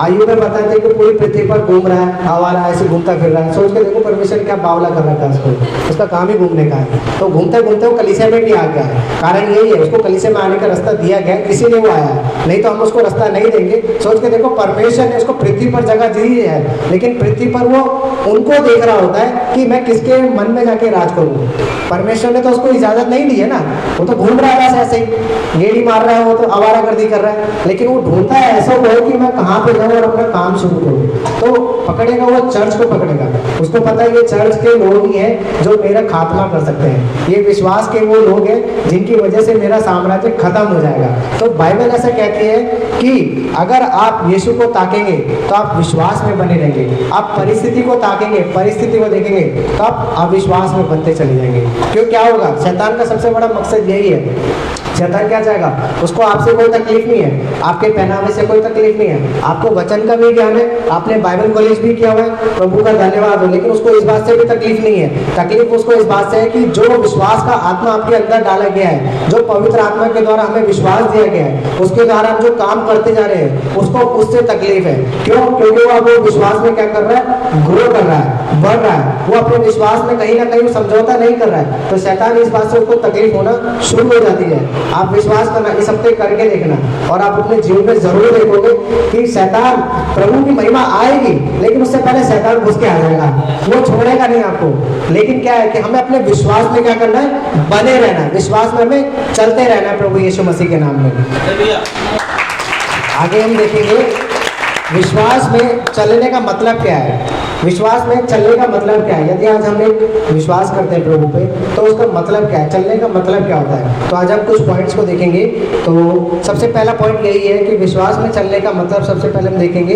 आयु में बताते हैं कि पूरी पृथ्वी पर घूम रहा है, आवारा ऐसे घूमता फिर रहा है। सोच के देखो परमेश्वर क्या बावला कर रखा है उसको, उसका काम ही घूमने का है। तो घूमते घूमते वो कलीसिया में भी आ गया है। कारण यही है, उसको कलीसिया में आने का रास्ता दिया गया, इसीलिए वो आया है, नहीं तो हम उसको रास्ता नहीं देंगे। सोच के देखो, परमेश्वर ने उसको पृथ्वी पर जगह दी है, लेकिन पृथ्वी पर वो उनको देख रहा होता है कि मैं किसके मन में जाके राज करूँ। परमेश्वर ने तो उसको इजाजत नहीं दी है ना, वो तो घूम रहा है ऐसे ही, गेड़ी मार रहा है, वो तो आवारागर्दी कर रहा है, लेकिन वो ढूंढता है ऐसा वो है कि मैं कहाँ पे जाऊँ और अपना काम शुरू करूँ। तो पकड़ेगा वो चर्च को पकड़ेगा, उसको पता है ये चर्च के लोग ही हैं जो मेरा खात्मा कर सकते हैं, ये विश्वास के वो लोग हैं जिनकी वजह से मेरा साम्राज्य खत्म हो जाएगा। तो बाइबल ऐसा कहती है कि अगर आप यीशु को ताकेंगे तो आप विश्वास में बने रहेंगे, आप परिस्थिति को ताकेंगे, परिस्थिति को देखेंगे तो आप अविश्वास में बनते चले जाएंगे। क्यों? क्या होगा? शैतान का सबसे बड़ा मकसद यही है। शैतान क्या चाहेगा? उसको आपसे कोई तकलीफ नहीं है, आपके पहनावे से कोई तकलीफ नहीं है, आपको वचन का भी ज्ञान है, आपने बाइबल कॉलेज भी किया हुआ है, प्रभु का धन्यवाद हो, लेकिन उसको इस बात से भी तकलीफ नहीं है। तकलीफ उसको इस बात से है कि जो विश्वास का आत्मा आपके अंदर डाला गया है, जो पवित्र आत्मा के द्वारा हमें विश्वास दिया गया है, उसके द्वारा हम जो काम करते जा रहे हैं, उसको उससे तकलीफ है। क्यों? क्योंकि वो अब विश्वास में क्या कर रहा है? ग्रो कर रहा है, बढ़ रहा है, वो अपने विश्वास में कहीं ना कहीं समझौता नहीं कर रहा है। तो शैतान इस बात से उसको तकलीफ होना शुरू हो जाती है। आप विश्वास करना, इस हफ्ते करके देखना, और आप अपने जीवन में जरूर देखोगे कि शैतान, प्रभु की महिमा आएगी, लेकिन उससे पहले शैतान घुस के आ जाएगा, वो छोड़ेगा नहीं आपको। लेकिन क्या है कि हमें अपने विश्वास में क्या करना है? बने रहना है, विश्वास में हमें चलते रहना है प्रभु यीशु मसीह के नाम में। आगे हम देखेंगे विश्वास में चलने का मतलब क्या है। विश्वास में चलने का मतलब क्या है? यदि आज हम एक विश्वास करते हैं प्रभु पे तो उसका मतलब क्या है? चलने का मतलब क्या होता है? तो आज हम कुछ पॉइंट्स को देखेंगे। तो सबसे पहला पॉइंट यही है कि विश्वास में चलने का मतलब सबसे पहले हम देखेंगे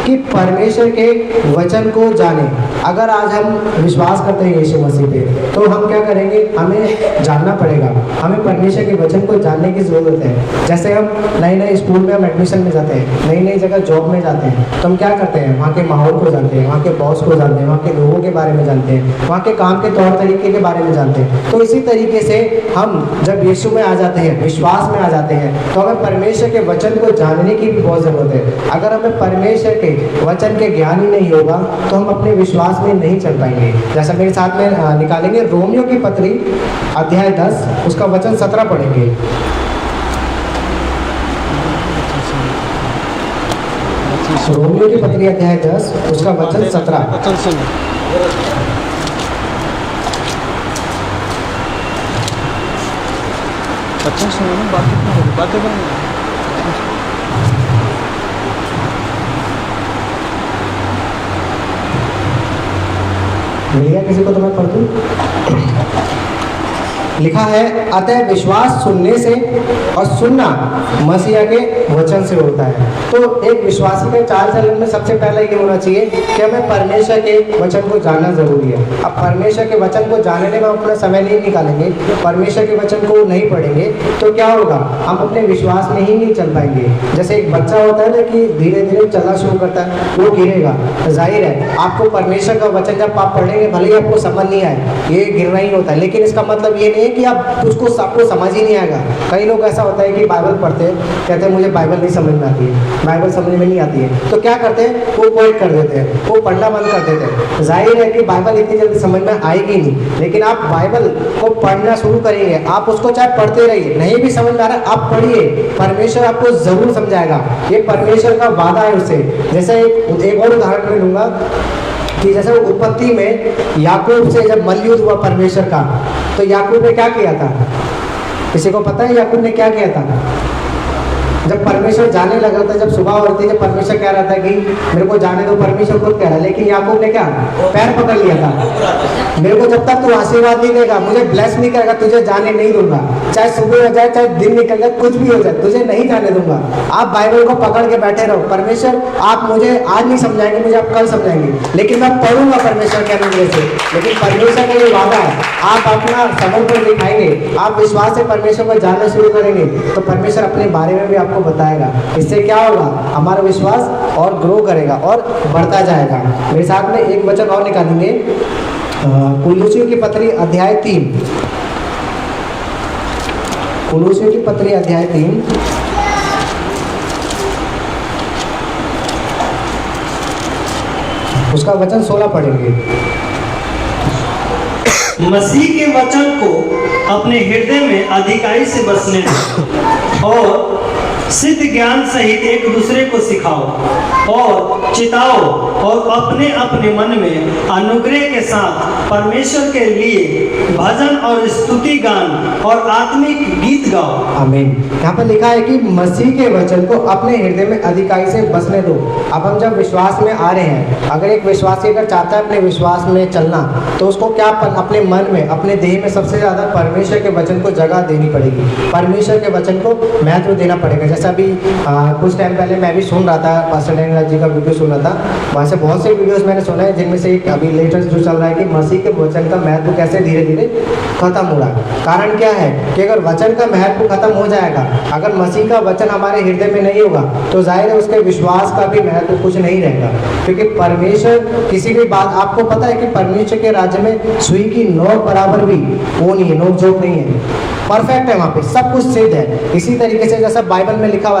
कि परमेश्वर के वचन को जाने। अगर आज हम विश्वास करते हैं यीशु मसीह पे तो हम क्या करेंगे? हमें जानना पड़ेगा, हमें परमेश्वर के वचन को जानने की ज़रूरत है। जैसे हम नए नए स्कूल में हम एडमिशन में जाते हैं, नई नई जगह जॉब में जाते हैं, तो हम क्या करते हैं? वहाँ के माहौल को जानते हैं, वहाँ के बॉस को जानते हैं, वहाँ के लोगों के बारे में जानते हैं, वहाँ के काम के तौर तरीके के बारे में जानते हैं। तो इसी तरीके से हम जब यीशु में आ जाते हैं, विश्वास में आ जाते हैं, तो हमें परमेश्वर के वचन को जानने की भी बहुत ज़रूरत है। अगर हमें परमेश्वर के वचन के ज्ञान ही नहीं होगा तो हम अपने विश्वास में नहीं चल पाएंगे। जैसा मेरे साथ में निकालेंगे रोमियो की पत्री अध्याय 10 उसका वचन 17 पढ़ेंगे। रोमियो की पत्री अध्याय 10 उसका वचन 17। अच्छा सुनो ना, बातें मिल गया किसी को? तो मैं पढ़ दूँ। लिखा है, अतः विश्वास सुनने से और सुनना मसीहा के वचन से होता है। तो एक विश्वासी के चाल चलन में सबसे पहले ये होना चाहिए कि हमें परमेश्वर के वचन को जानना जरूरी है। अब परमेश्वर के वचन को जानने में हम अपना समय नहीं निकालेंगे, परमेश्वर के वचन को नहीं पढ़ेंगे, तो क्या होगा, हम अपने विश्वास में ही नहीं चल पाएंगे। जैसे एक बच्चा होता है ना कि धीरे धीरे चलना शुरू करता है, वो गिरेगा। जाहिर है आपको परमेश्वर का वचन जब आप पढ़ेंगे, भले ही आपको समझ नहीं आए, ये गिरना ही होता है, लेकिन इसका मतलब ये नहीं है कि आप आपको समझ ही नहीं आएगा। कई लोग ऐसा होता है कि बाइबल पढ़ते हैं, कहते हैं मुझे बाइबल नहीं समझ में आती है, बाइबल समझ में नहीं आती है, तो क्या करते हैं, वो क्विट कर देते हैं, वो पढ़ना बंद कर देते हैं। जाहिर है कि बाइबल इतनी जल्दी समझ में आएगी नहीं, लेकिन आप बाइबल को पढ़ना शुरू करेंगे, आप उसको चाहे पढ़ते रहिए, नहीं भी समझ में आ रहा है आप पढ़िए, परमेश्वर आपको जरूर समझाएगा। ये परमेश्वर का वादा है उससे। जैसे एक और उदाहरण मैं लूंगा कि जैसे उत्पत्ति में याकूब से जब मल्लयुद्ध हुआ परमेश्वर का, तो याकूब ने क्या किया था, किसी को पता है याकूब ने क्या किया था? जब परमेश्वर जाने लगा था, जब सुबह हो रही थी, जब परमेश्वर कह रहा था कि मेरे को जाने दो, परमेश्वर खुद कह रहा है, लेकिन याकूब ने क्या पैर पकड़ लिया था, मेरे को जब तक तू आशीर्वाद नहीं देगा, मुझे ब्लेस नहीं करेगा, तुझे जाने नहीं दूंगा, चाहे सुबह हो जाए, चाहे दिन निकल जाए, कुछ भी हो जाए, तुझे नहीं जाने दूंगा। आप बाइबल को पकड़ के बैठे रहो, परमेश्वर आप मुझे आज नहीं समझाएंगे, मुझे आप कल समझाएंगे, लेकिन मैं पढ़ूंगा परमेश्वर के अनुग्रह से। लेकिन परमेश्वर का ये वादा है, आप अपना समझ पर दिखाएंगे, आप विश्वास से परमेश्वर को जानना शुरू करेंगे, तो परमेश्वर अपने बारे में भी आपको बताएगा। इससे क्या होगा, हमारा विश्वास और ग्रो करेगा और बढ़ता जाएगा। मेरे साथ में एक वचन और निकालेंगे, कुलुसियों की पत्री अध्याय 3, कुलुसियों की पत्री अध्याय 3 उसका वचन 16 पढ़ेंगे। मसीह के वचन को अपने हृदय में अधिकाई से बसने दो और सिद्ध ज्ञान सहित एक दूसरे को सिखाओ और चिताओ और अपने अपने मन में अनुग्रह के साथ परमेश्वर के लिए भजन और स्तुति गान और आत्मिक गीत गाओ। आमीन। यहाँ पर लिखा है कि मसीह के वचन को अपने हृदय में अधिकाई से बसने दो। अब हम जब विश्वास में आ रहे हैं, अगर एक विश्वासी अगर चाहता है अपने विश्वास में चलना, तो उसको क्या अपने मन में, अपने देह में सबसे ज़्यादा परमेश्वर के वचन को जगह देनी पड़ेगी, परमेश्वर के वचन को महत्व देना पड़ेगा। जैसा अभी कुछ टाइम पहले मैं भी सुन रहा था, पास्टर डैनियल जी का वीडियो सुन रहा था, वहाँ से बहुत से वीडियोस मैंने सुना है, जिनमें से एक अभी लेटेस्ट जो चल रहा है कि मसीह के वचन का महत्व कैसे धीरे धीरे खत्म हो रहा है। कारण क्या है कि अगर वचन का महत्व खत्म हो जाएगा, अगर मसीह का वचन हमारे हृदय में नहीं होगा, तो जाहिर है उसके विश्वास का भी महत्व कुछ नहीं रहेगा। क्योंकि परमेश्वर किसी भी बात, आपको पता है कि परमेश्वर के राज्य में सुई की नोक बराबर भी वो नहीं है, नोक झोंक नहीं है, परफेक्ट है, वहाँ पे सब कुछ सिद्ध है। इसी तरीके से जैसा बाइबल में लिखा हुआ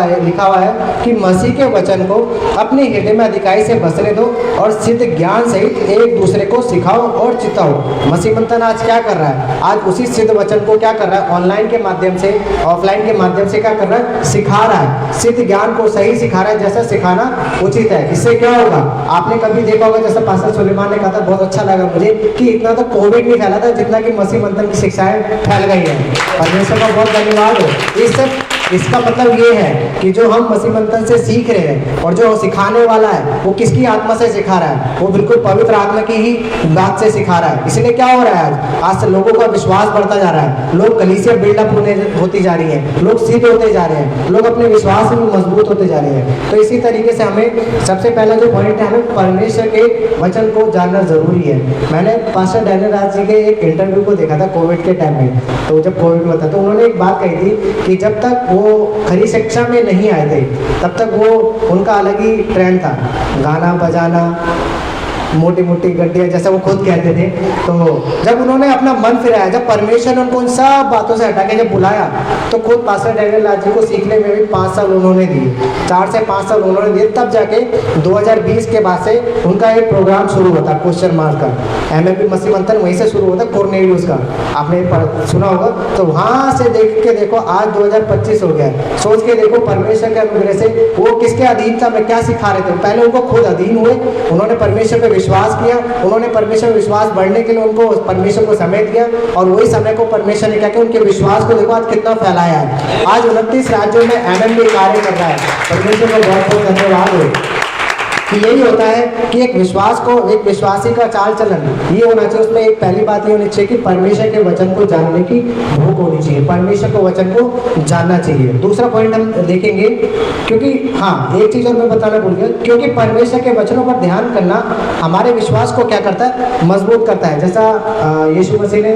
है कि मसीह के वचन को अपने हृदय में अधिकाई से बसने दो और सिद्ध ज्ञान सहित एक दूसरे को सिखाओ और चिताओ। मसीह मंथन आज क्या कर रहा है, आज उसी सिद्ध वचन को क्या कर रहा है, ऑनलाइन के माध्यम से, ऑफलाइन के माध्यम से क्या कर रहा है, सिखा रहा है, सिद्ध ज्ञान को सही सिखा रहा है, जैसा सिखाना उचित है। इससे क्या होगा, आपने कभी देखा होगा, जैसा पास्टर सुलेमान ने कहा था, बहुत अच्छा लगा मुझे, कि इतना तो कोविड नहीं फैला था जितना कि मसीह मंथन की शिक्षाएं फैल गई है। परमेश्वर का बहुत धन्यवाद हो। इसका मतलब ये है कि जो हम मसीह मंथन से सीख रहे हैं और जो सिखाने वाला है वो किसकी आत्मा से सिखा रहा है, वो बिल्कुल पवित्र आत्मा की ही बात से सिखा रहा है। इसलिए क्या हो रहा है, आज से लोगों का विश्वास बढ़ता जा रहा है, लोग कलीसिया बिल्डअप होती जा रही है, लोग सिद्ध होते जा रहे हैं, लोग अपने विश्वास में मजबूत होते जा रहे हैं। तो इसी तरीके से हमें सबसे पहला जो पॉइंट है, हमें परमेश्वर के वचन को जानना जरूरी है। मैंने पास्टर डैनियल जी के एक इंटरव्यू को देखा था कोविड के टाइम में, तो जब कोविड हुआ था तो उन्होंने एक बात कही थी कि जब तक वो खरी शिक्षा में नहीं आए थे तब तक वो उनका अलग ही ट्रेंड था, गाना बजाना, मोटी मोटी गड्डियाँ, जैसा वो खुद कहते थे। तो जब उन्होंने अपना मन फिराया, जब परमेश्वर ने उनको उन सब बातों से हटा के जब बुलाया, तो खुद पास्टर डैनियल जी को सीखने में भी 5 साल उन्होंने दिए, 4 से 5 साल उन्होंने दिए। तब जाके 2020 के बाद से उनका एक प्रोग्राम शुरू होता क्वेश्चन मार्क का, MLB मसीह मंथन वहीं से शुरू होता, कोर्नेलियस का, आपने सुना होगा। तो वहाँ से देख के देखो आज 2025 हो गया, सोच के देखो परमेश्वर के अनुग्रह से वो किसके अधीन था, मैं क्या सिखा रहे थे। पहले उनको खुद अधीन हुए, उन्होंने परमेश्वर पे विश्वास किया, उन्होंने परमेश्वर विश्वास बढ़ने के लिए उनको परमेश्वर को समय दिया, और वही समय को परमेश्वर ने क्या किया, उनके विश्वास को देखो आज कितना फैलाया है। आज 29 राज्यों में MLB कार्य कर रहा है। परमेश्वर को बहुत बहुत धन्यवाद हो। कि यही होता है कि एक विश्वास को, एक विश्वासी का चाल चलन ये होना चाहिए। उसमें एक पहली बात ये होनी चाहिए कि परमेश्वर के वचन को जानने की भूख होनी चाहिए, परमेश्वर को वचन को जानना चाहिए। दूसरा पॉइंट हम देखेंगे, क्योंकि हाँ एक चीज़ और मैं बताना भूल गया, क्योंकि परमेश्वर के वचनों पर ध्यान करना हमारे विश्वास को क्या करता है, मजबूत करता है। जैसा यीशु मसीह ने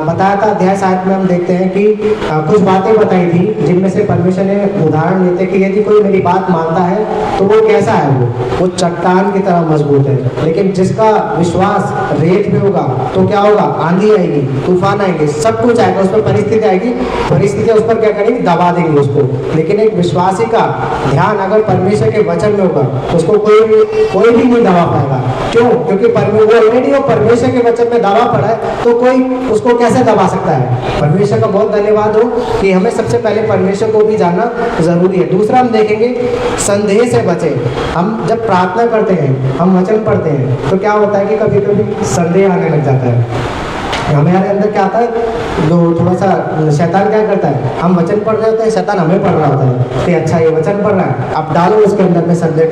बताया था अध्याय 7 में हम देखते हैं कि कुछ बातें बताई थी जिनमें से परमेश्वर ने उदाहरण देते कि यदि कोई मेरी बात मानता है तो वो कैसा है, वो चट्टान की तरह मजबूत है। लेकिन जिसका विश्वास रेत पे होगा तो क्या होगा, आंधी आएगी, तूफान आएंगे, सब कुछ आएगा, उस पर परिस्थिति आएगी, परिस्थितियाँ उस पर क्या करेंगी, दबा देंगी उसको। लेकिन एक विश्वासी का ध्यान अगर परमेश्वर के वचन में होगा तो उसको कोई भी नहीं दबा पाएगा। क्यों? क्योंकि वो ऑलरेडी वो परमेश्वर के वचन में दबा पड़ा है, तो कोई उसको कैसे दबा सकता है। परमेश्वर का बहुत धन्यवाद हो कि हमें सबसे पहले परमेश्वर को भी जानना जरूरी है। दूसरा हम देखेंगे, संदेह से बचे। हम जब प्रार्थना करते हैं, हम वचन पढ़ते हैं, तो क्या होता है कि कभी कभी संदेह आने लग जाता है हमारे अंदर। क्या आता है, जो थोड़ा सा शैतान क्या करता है, हम वचन पढ़ रहे होते हैं, शैतान हमें पढ़ रहा होता है कि अच्छा ये वचन पढ़ रहा है, अब डालो उसके अंदर में संदेह,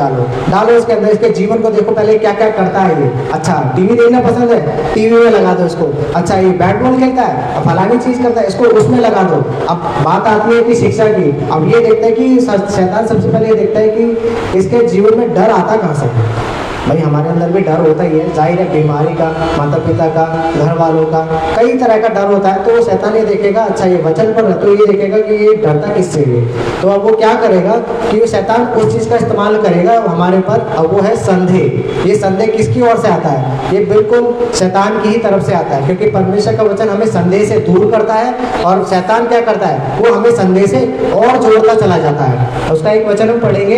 डालो उसके अंदर, इसके जीवन को देखो पहले क्या क्या करता है ये। अच्छा टीवी देखना पसंद है, टीवी में लगा दो इसको। अच्छा ये बैट बॉल खेलता है, अब फलानी चीज़ करता है, इसको उसमें लगा दो। अब बात आती है कि शिक्षा की, अब ये देखता है कि शैतान सबसे पहले ये देखता है कि इसके जीवन में डर आता कहाँ से। भाई हमारे अंदर भी डर होता ही है, जाहिर है, बीमारी का, माता पिता का, घर वालों का, कई तरह का डर होता है। तो वो शैतान ये देखेगा, अच्छा ये वचन पढ़ रहा है, तो ये देखेगा कि ये डरता किससे है। तो अब वो क्या करेगा कि वो शैतान उस चीज़ का इस्तेमाल करेगा हमारे पर। अब वो है संदेह। ये संदेह किसकी ओर से आता है, ये बिल्कुल शैतान की ही तरफ से आता है, क्योंकि परमेश्वर का वचन हमें संदेह से दूर करता है और शैतान क्या करता है, वो हमें संदेह से और जोड़ता चला जाता है। उसका एक वचन हम पढ़ेंगे,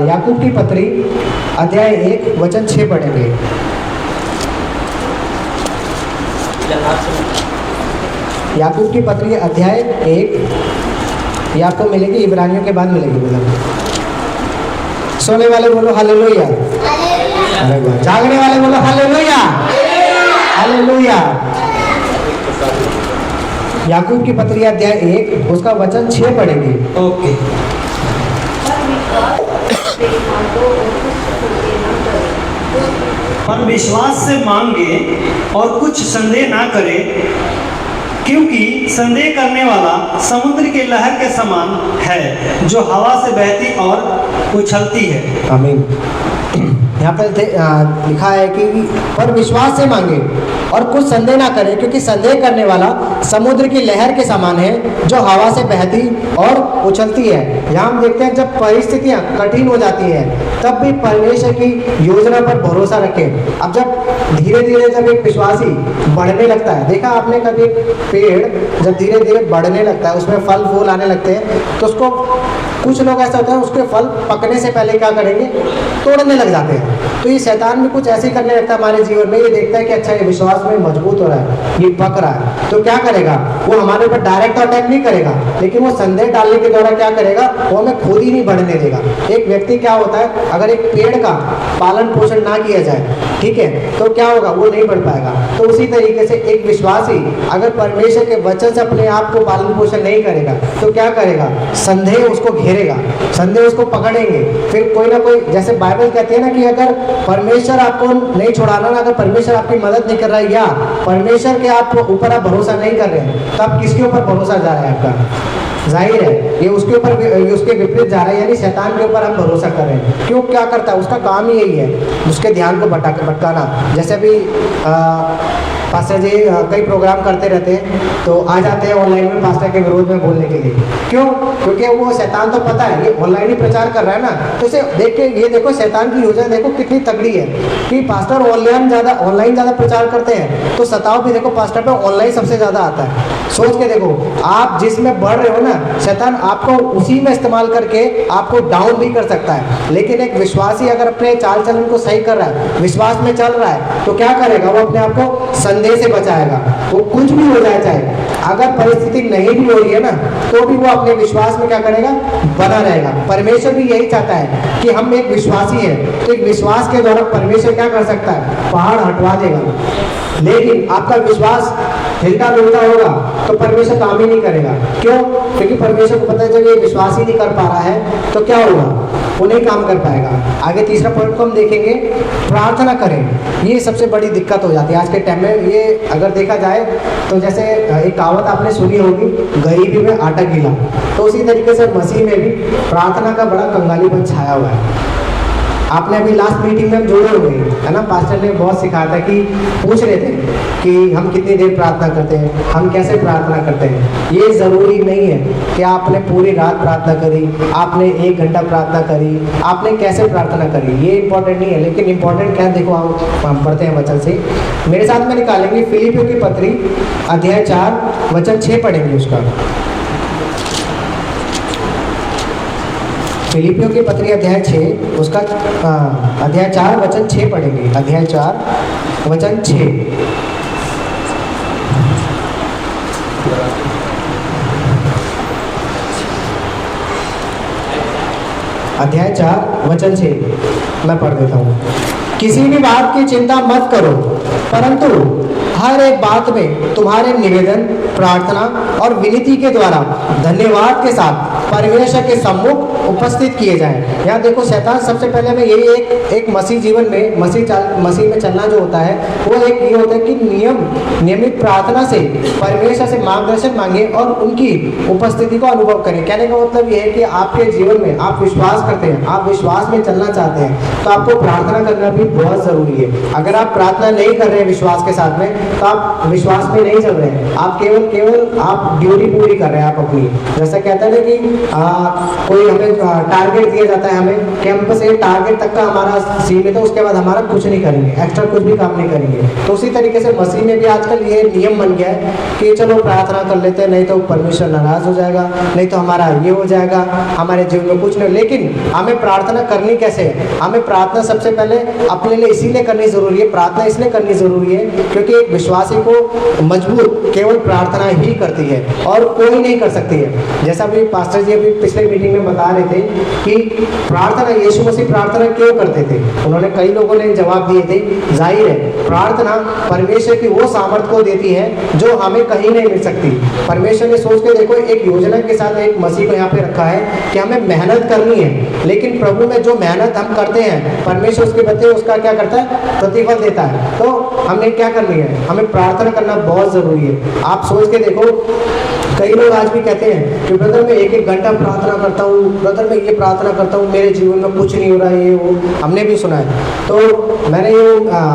याकूब की पत्री अध्याय 1 वचन 6 पढ़ेंगे। याकूब की पत्री अध्याय 1, ये आपको मिलेगी, इब्रानियों के बाद मिलेगी। सोने वाले बोलो हालेलुया, जागने वाले बोलो हालेलुया, हालेलुया। याकूब की पत्री अध्याय 1 उसका वचन 6 पढ़ेंगे। ओके। पर विश्वास से मांगे और कुछ संदेह ना करे, क्योंकि संदेह करने वाला समुद्र की लहर के समान है, जो हवा से बहती और उछलती है। आमीन। यहाँ पर लिखा है कि पर विश्वास से मांगे और कुछ संदेह ना करें, क्योंकि संदेह करने वाला समुद्र की लहर के समान है, जो हवा से बहती और उछलती है। यहाँ हम देखते हैं जब परिस्थितियाँ कठिन हो जाती हैं तब भी परमेश्वर की योजना पर भरोसा रखें। अब जब धीरे धीरे जब एक विश्वासी बढ़ने लगता है, देखा आपने कभी पेड़ जब धीरे धीरे बढ़ने लगता है, उसमें फल फूल आने लगते हैं, तो उसको कुछ लोग ऐसा होता है उसके फल पकने से पहले क्या करेंगे, तोड़ने लग जाते हैं। तो ये शैतान भी कुछ ऐसे ही करने लगता है हमारे जीवन में। ये देखता है कि अच्छा ये विश्वास में मजबूत हो रहा है, ये पक रहा है, तो क्या करेगा, वो हमारे ऊपर डायरेक्ट अटैक नहीं करेगा, लेकिन वो संदेह डालने के द्वारा क्या करेगा, वो हमें खुद ही नहीं बढ़ने देगा। एक व्यक्ति क्या होता है, अगर एक पेड़ का पालन पोषण ना किया जाए, ठीक है, तो क्या होगा, वो नहीं बढ़ पाएगा। तो उसी तरीके से एक विश्वासी अगर परमेश्वर के वचन से अपने आप को पालन पोषण नहीं करेगा तो क्या करेगा, संदेह उसको घेरेगा, संदेह उसको पकड़ेंगे। फिर कोई ना कोई, जैसे बाइबल कहती है ना कि अगर परमेश्वर आपको नहीं छुड़ाना ना, अगर परमेश्वर आपकी मदद नहीं कर रहा है या परमेश्वर के आप ऊपर आप भरोसा नहीं कर रहे हैं, तो आप किसके ऊपर भरोसा जा रहा है आपका, जाहिर है ये उसके ऊपर, उसके विपरीत जा रहा है, यानी शैतान के ऊपर हम भरोसा कर रहे हैं। क्यों, क्या करता है, उसका काम ही यही है, उसके ध्यान को भटकाना। जैसे अभी पास्टर जी कई प्रोग्राम करते रहते हैं, तो आ जाते हैं ऑनलाइन में पास्टर के विरोध में बोलने के लिए। क्यों, क्योंकि वो शैतान तो पता है ये ऑनलाइन ही प्रचार कर रहा है ना, तो इसे देख के ये देखो शैतान की योजना देखो कितनी तगड़ी है कि पास्टर ऑनलाइन ज़्यादा प्रचार करते हैं, तो सताव भी देखो पास्टर पे ऑनलाइन सबसे ज़्यादा आता है। सोच के देखो, आप जिसमें बढ़ रहे हो ना, शैतान आपको उसी में इस्तेमाल करके आपको डाउन भी कर सकता है। लेकिन एक विश्वासी अगर अपने चाल चलन को सही कर रहा है, विश्वास में चल रहा है, तो क्या करेगा, वो अपने आप को संदेह से बचाएगा। वो कुछ भी हो जाए, चाहे अगर परिस्थिति नहीं भी हो रही है ना, तो भी वो अपने विश्वास में क्या करेगा, बना रहेगा। परमेश्वर भी यही चाहता है कि हम एक विश्वासी हैं, तो एक विश्वास के द्वारा परमेश्वर क्या कर सकता है, पहाड़ हटवा देगा। लेकिन आपका विश्वास हिलता डुलता होगा तो परमेश्वर काम ही नहीं करेगा। क्यों? क्योंकि परमेश्वर को पता है जब ये विश्वास ही नहीं कर पा रहा है तो क्या होगा, वो नहीं काम कर पाएगा। आगे तीसरा पॉइंट को हम देखेंगे, प्रार्थना करें। ये सबसे बड़ी दिक्कत हो जाती है आज के टाइम में। ये अगर देखा जाए तो जैसे एक कहावत आपने सुनी होगी, गरीबी में आटा गीला, तो उसी तरीके से मसीह में भी प्रार्थना का बड़ा कंगालीपन छाया हुआ है। आपने अभी लास्ट मीटिंग में हम जुड़े हुए है ना, पास्टर ने बहुत सिखाया था कि पूछ रहे थे कि हम कितनी देर प्रार्थना करते हैं, हम कैसे प्रार्थना करते हैं। ये ज़रूरी नहीं है कि आपने पूरी रात प्रार्थना करी, आपने 1 घंटा प्रार्थना करी, आपने कैसे प्रार्थना करी, ये इंपॉर्टेंट नहीं है। लेकिन इंपॉर्टेंट क्या है, देखो हम पढ़ते हैं वचन से, मेरे साथ में निकालेंगे फिलिपियों की पत्री अध्याय 4 वचन 6 पढ़ेंगे उसका। फिलिपियों की पत्री अध्याय 6 उसका अध्याय 4 वचन 6 पढ़ेंगे। अध्याय 4 वचन 6। अध्याय 4 वचन 6 मैं पढ़ देता हूँ। किसी भी बात की चिंता मत करो, परंतु हर एक बात में तुम्हारे निवेदन, प्रार्थना और विनती के द्वारा धन्यवाद के साथ परमेश्वर के सम्मुख उपस्थित किए जाएं। यहाँ देखो, शैतान सबसे पहले में यही एक मसीह जीवन में मसीह में चलना जो होता है वो एक ये होता है कि नियमित प्रार्थना से परमेश्वर से मार्गदर्शन मांगे और उनकी उपस्थिति को अनुभव करें। कहने का मतलब ये है कि आपके जीवन में आप विश्वास करते हैं, आप विश्वास में चलना चाहते हैं, तो आपको प्रार्थना करना भी बहुत ज़रूरी है। अगर आप प्रार्थना नहीं कर रहे हैं विश्वास के साथ में, तो आप विश्वास में नहीं चल रहे हैं, आप केवल आप ड्यूटी पूरी कर रहे हैं आप अपनी। जैसा कहता है ना कि कोई हमें टारगेट दिया जाता है हमें कि हम बस ये टारगेट तक का हमारा सीमित है, उसके बाद हमारा कुछ नहीं करेंगे, एक्स्ट्रा कुछ भी काम नहीं करेंगे। तो उसी तरीके से मसीह में भी आजकल ये नियम बन गया है कि चलो प्रार्थना कर लेते हैं, नहीं तो परमेश्वर नाराज हो जाएगा, नहीं तो हमारा ये हो जाएगा, हमारे जीवन में कुछ नहीं। लेकिन हमें प्रार्थना करनी कैसे है? हमें प्रार्थना सबसे पहले अपने लिए इसीलिए करनी जरूरी है, प्रार्थना इसलिए करनी जरूरी है क्योंकि एक विश्वासी को मजबूत केवल प्रार्थना ही करती है और कोई नहीं कर सकती है। जैसा भी पास्टर जी अभी पिछले मीटिंग में बता रहे थे कि प्रार्थना, यीशु मसीह प्रार्थना क्यों करते थे, उन्होंने कई लोगों ने जवाब दिए थे। जाहिर है प्रार्थना परमेश्वर की वो सामर्थ्य को देती है जो हमें कहीं नहीं मिल सकती। परमेश्वर ने सोच के देखो एक योजना के साथ एक मसीह को यहाँ पे रखा है कि हमें मेहनत करनी है, लेकिन प्रभु में जो मेहनत हम करते हैं परमेश्वर उसके बदले उसका क्या करता है, प्रतिफल देता है। तो हमें क्या करनी है, हमें प्रार्थना करना बहुत जरूरी है। आप सोच के देखो, कई लोग आज भी कहते हैं कि ब्रदर मैं 1-1 घंटा प्रार्थना करता हूँ, ब्रदर मैं ये प्रार्थना करता हूँ, मेरे जीवन में कुछ नहीं हो रहा है, ये वो हमने भी सुना है। तो मैंने ये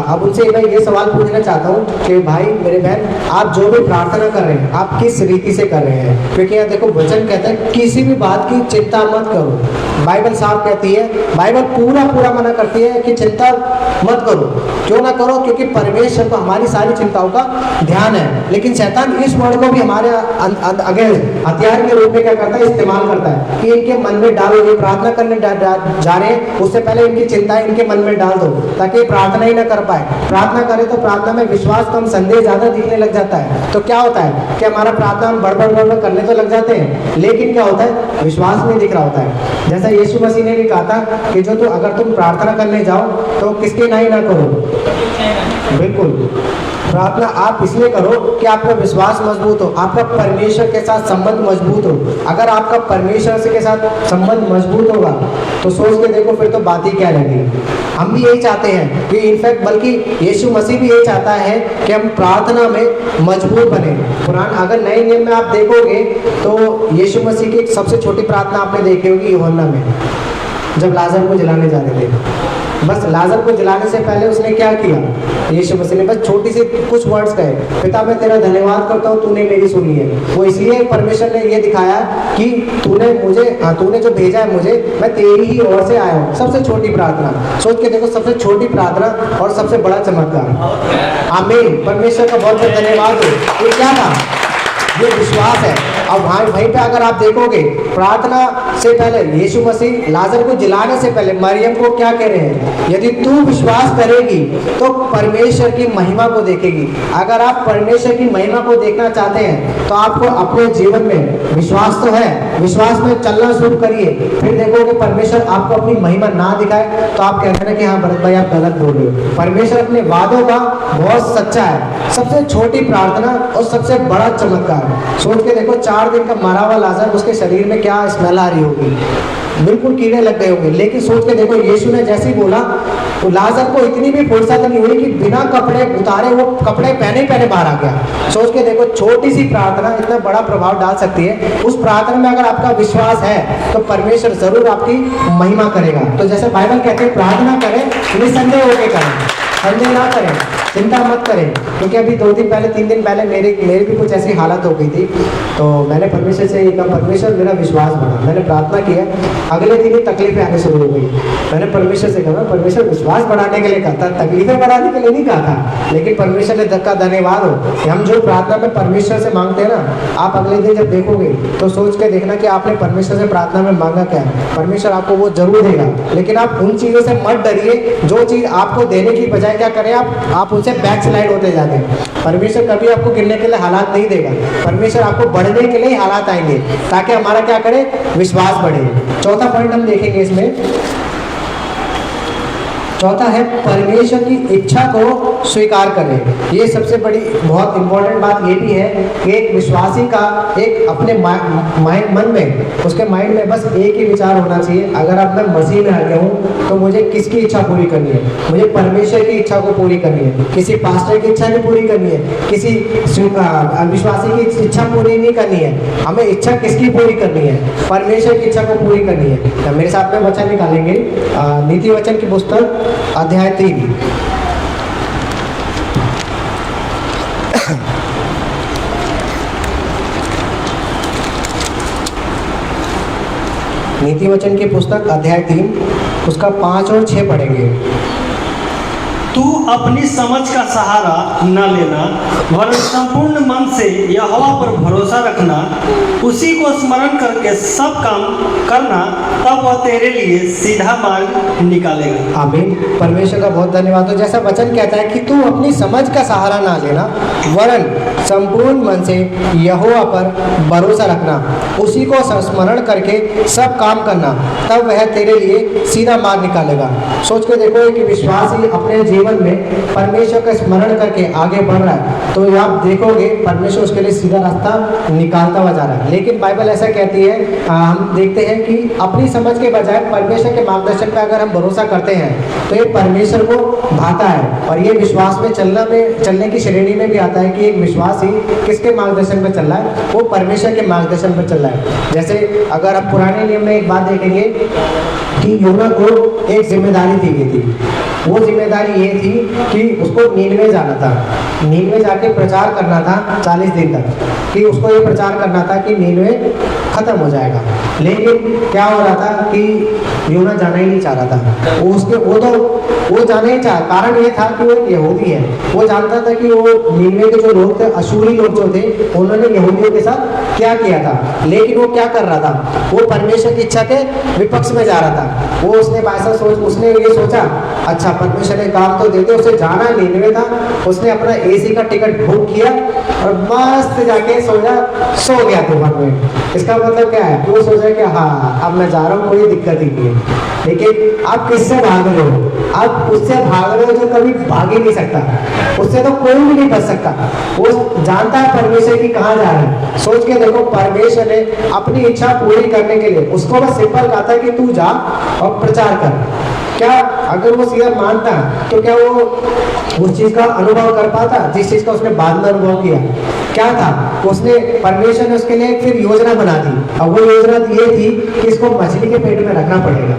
अब उनसे मैं ये सवाल पूछना चाहता हूँ कि भाई मेरे बहन, आप जो भी प्रार्थना कर रहे हैं आप किस रीति से कर रहे हैं? क्योंकि यहाँ देखो वचन कहता है किसी भी बात की चिंता मत करो। बाइबल साफ कहती है, बाइबल पूरा मना करती है कि चिंता मत करो। क्यों ना करो? क्योंकि परमेश्वर को हमारी सारी चिंताओं का ध्यान है। लेकिन शैतान इस वर्ड को भी हमारे अगेंस्ट हथियार के रूप में क्या करता है, इस्तेमाल करता है कि इनके मन में डालो, ये प्रार्थना करने जा रहे हैं उससे पहले इनकी चिंताएं इनके मन में डाल दो ताकि प्रार्थना ही ना कर पाए। प्रार्थना करें तो प्रार्थना में विश्वास कम, संदेह ज्यादा दिखने लग जाता है। तो क्या होता है कि हमारा प्रार्थना हम बड़बड़ करने तो लग जाते हैं, लेकिन क्या होता है, विश्वास नहीं दिख रहा होता है। जैसा यीशु मसीह ने भी कहा था कि जो अगर तुम प्रार्थना करने जाओ तो किसके नहीं ना करो, बिल्कुल प्रार्थना आप इसलिए करो कि आपका विश्वास मजबूत हो, आपका परमेश्वर के साथ संबंध मजबूत हो। अगर आपका परमेश्वर के साथ संबंध मजबूत होगा तो सोच के देखो फिर तो बात ही क्या रहेगी। हम भी यही चाहते हैं कि इनफैक्ट बल्कि यीशु मसीह भी यही चाहता है कि हम प्रार्थना में मजबूत बने। कुरान अगर नए नियम में आप देखोगे तो यीशु मसीह की सबसे छोटी प्रार्थना आपने देखी होगी यूहन्ना में, जब लाजर को जलाने जा रहे थे। बस लाजर को जलाने से पहले उसने क्या किया, यीशु मसीह ने बस छोटी सी कुछ वर्ड्स कहे, पिता मैं तेरा धन्यवाद करता हूँ तूने मेरी सुनी है। वो इसलिए परमेश्वर ने ये दिखाया कि तूने जो भेजा है मुझे, मैं तेरी ही ओर से आया हूँ। सबसे छोटी प्रार्थना, सोच के देखो, सबसे छोटी प्रार्थना और सबसे बड़ा चमत्कार। आमीन, परमेश्वर का बहुत बहुत धन्यवाद हो। ये क्या था, ये विश्वास है। अब वहीं पे अगर आप देखोगे प्रार्थना से पहले यीशु मसीह लाजर को जलाने से पहले मरियम को क्या कह रहे हैं, यदि तू विश्वास करेगी तो परमेश्वर की महिमा को देखेगी। अगर आप परमेश्वर की महिमा को देखना चाहते हैं तो आपको अपने जीवन में विश्वास तो है, विश्वास में चलना शुरू करिए, फिर देखोगे परमेश्वर आपको अपनी महिमा ना दिखाए तो आप कहते हैं कि हाँ भरत भाई आप गलत बोल रहे हो। परमेश्वर अपने वादों का बहुत सच्चा है। सबसे छोटी प्रार्थना और सबसे बड़ा चमत्कार, सोच के देखो 4 दिन का मरा हुआ लाजर, उसके शरीर में क्या स्मेल आ रही होगी, बिल्कुल कीड़े लग गए होंगे। लेकिन सोच के देखो यीशु ने जैसे ही बोला तो लाजर को इतनी भी फुर्सत नहीं हुई कि बिना कपड़े उतारे वो कपड़े पहने पहने बाहर आ गया। सोच के देखो छोटी सी प्रार्थना इतना बड़ा प्रभाव डाल सकती है। उस प्रार्थना में अगर आपका विश्वास है तो परमेश्वर जरूर आपकी महिमा करेगा। तो जैसे बाइबल कहते हैं प्रार्थना करें निसंदेह होकर करें, संदेह ना करें, चिंता मत करें। क्योंकि अभी 2 दिन पहले 3 दिन पहले मेरी भी कुछ ऐसी हालत हो गई थी, तो मैंने परमेश्वर से ये कहा परमेश्वर मेरा विश्वास बढ़ा। मैंने प्रार्थना किया, अगले दिन ही तकलीफें आने शुरू हो गई। मैंने परमेश्वर से कहा परमेश्वर विश्वास बढ़ाने के लिए कहा था, तकलीफें बढ़ाने के लिए नहीं कहा था। लेकिन परमेश्वर ने धक्का धन्यवाद हो कि हम जो प्रार्थना में परमेश्वर से मांगते हैं ना, आप अगले दिन जब देखोगे तो सोच के देखना कि आपने परमेश्वर से प्रार्थना में मांगा क्या है, परमेश्वर आपको वो जरूर देगा। लेकिन आप उन चीज़ों से मत डरिए जो चीज़ आपको देने की बजाय क्या करें आप उनसे बैक स्लाइड होते जाते हैं। परमेश्वर कभी आपको गिरने के लिए हालात नहीं देगा, परमेश्वर आपको बढ़ने के लिए हालात आएंगे ताकि हमारा क्या करे, विश्वास बढ़े। चौथा पॉइंट हम देखेंगे इसमें, चौथा है परमेश्वर की इच्छा को स्वीकार करें। ये सबसे बड़ी बहुत इंपॉर्टेंट बात ये भी है कि एक विश्वासी का एक अपने मन में, उसके माइंड में बस एक ही विचार होना चाहिए, अगर अब मैं मसीह में आ गया हूँ तो मुझे किसकी इच्छा पूरी करनी है, मुझे परमेश्वर की इच्छा को पूरी करनी है। किसी पास्टर की इच्छा नहीं पूरी करनी है, किसी विश्वासी की इच्छा पूरी नहीं करनी है, हमें इच्छा किसकी पूरी करनी है, परमेश्वर की इच्छा को पूरी करनी है। मेरे साथ में वचन निकालेंगे नीति वचन की पुस्तक अध्याय 3, नीति वचन की पुस्तक अध्याय 3 उसका 5 और 6 पढ़ेंगे। तू अपनी समझ का सहारा न लेना, वरन संपूर्ण मन से यहोवा पर भरोसा रखना, उसी को स्मरण करके सब काम करना, तब वह तेरे लिए सीधा मार्ग निकालेगा। आमीन। परमेश्वर का बहुत धन्यवाद। तो जैसा वचन कहता है कि तू अपनी समझ का सहारा ना लेना, वरन संपूर्ण मन से यहोवा पर भरोसा रखना, उसी को स्मरण करके सब काम करना, तब वह तेरे लिए सीधा मार्ग निकालेगा। सोच के देखो कि विश्वासी अपने जीवन में परमेश्वर का स्मरण करके आगे बढ़ रहा है तो आप देखोगे परमेश्वर उसके लिए सीधा रास्ता निकालता हुआ जा रहा है। लेकिन बाइबल ऐसा कहती है, हम देखते हैं कि अपनी समझ के बजाय परमेश्वर के मार्गदर्शन पर अगर हम भरोसा करते हैं तो ये परमेश्वर को भाता है। और ये विश्वास में चलने की श्रेणी में भी आता है कि एक विश्वासी किसके मार्गदर्शन पर चल रहा है, वो परमेश्वर के मार्गदर्शन पर चल रहा है। जैसे अगर आप पुराने नियम में एक बात देखेंगे कि यूना को एक जिम्मेदारी दी गई थी, वो जिम्मेदारी ये थी कि उसको नीनवे जाना था, नीनवे जाके प्रचार करना था 40 दिन तक, कि उसको ये प्रचार करना था कि नीनवे खत्म हो जाएगा। लेकिन क्या हो रहा था कि यूना जाना ही नहीं चाह रहा था। वो जाना ही चाह, कारण ये था कि वो यहूदी है। वो जानता था कि वो नीनवे के जो लोग थे, अशूरी लोग जो थे, उन्होंने यहूदियों के साथ क्या किया था। लेकिन वो क्या कर रहा था, वो परमेश्वर की इच्छा के विपक्ष में जा रहा था। उसने ये सोचा अच्छा परमेश्वर ने काम तो देते, उसे जाना नीनवे था, उसने अपना एसी का टिकट बुक किया और मस्त जाके सो गया तूफान में। इसका मतलब क्या है, वो सोचा कि हाँ अब मैं जा रहा हूँ, कोई दिक्कत ही नहीं है। लेकिन आप किससे भाग रहे हो, आप उससे भाग रहे हो जो कभी भाग ही नहीं सकता, उससे तो कोई भी नहीं बच सकता। वो जानता है परमेश्वर की कहाँ जा रहा है। सोच के देखो परमेश्वर ने अपनी इच्छा पूरी करने के लिए उसको बस सिंपल कहा था कि तू जा और प्रचार कर। क्या अगर वो सीधा मानता तो क्या वो उस चीज का अनुभव कर पाता जिस चीज का उसने बाद में अनुभव किया। क्या था, उसने परमेश्वर ने उसके लिए फिर योजना बना दी। अब वो योजना ये थी कि इसको मछली के पेट में रखना पड़ेगा,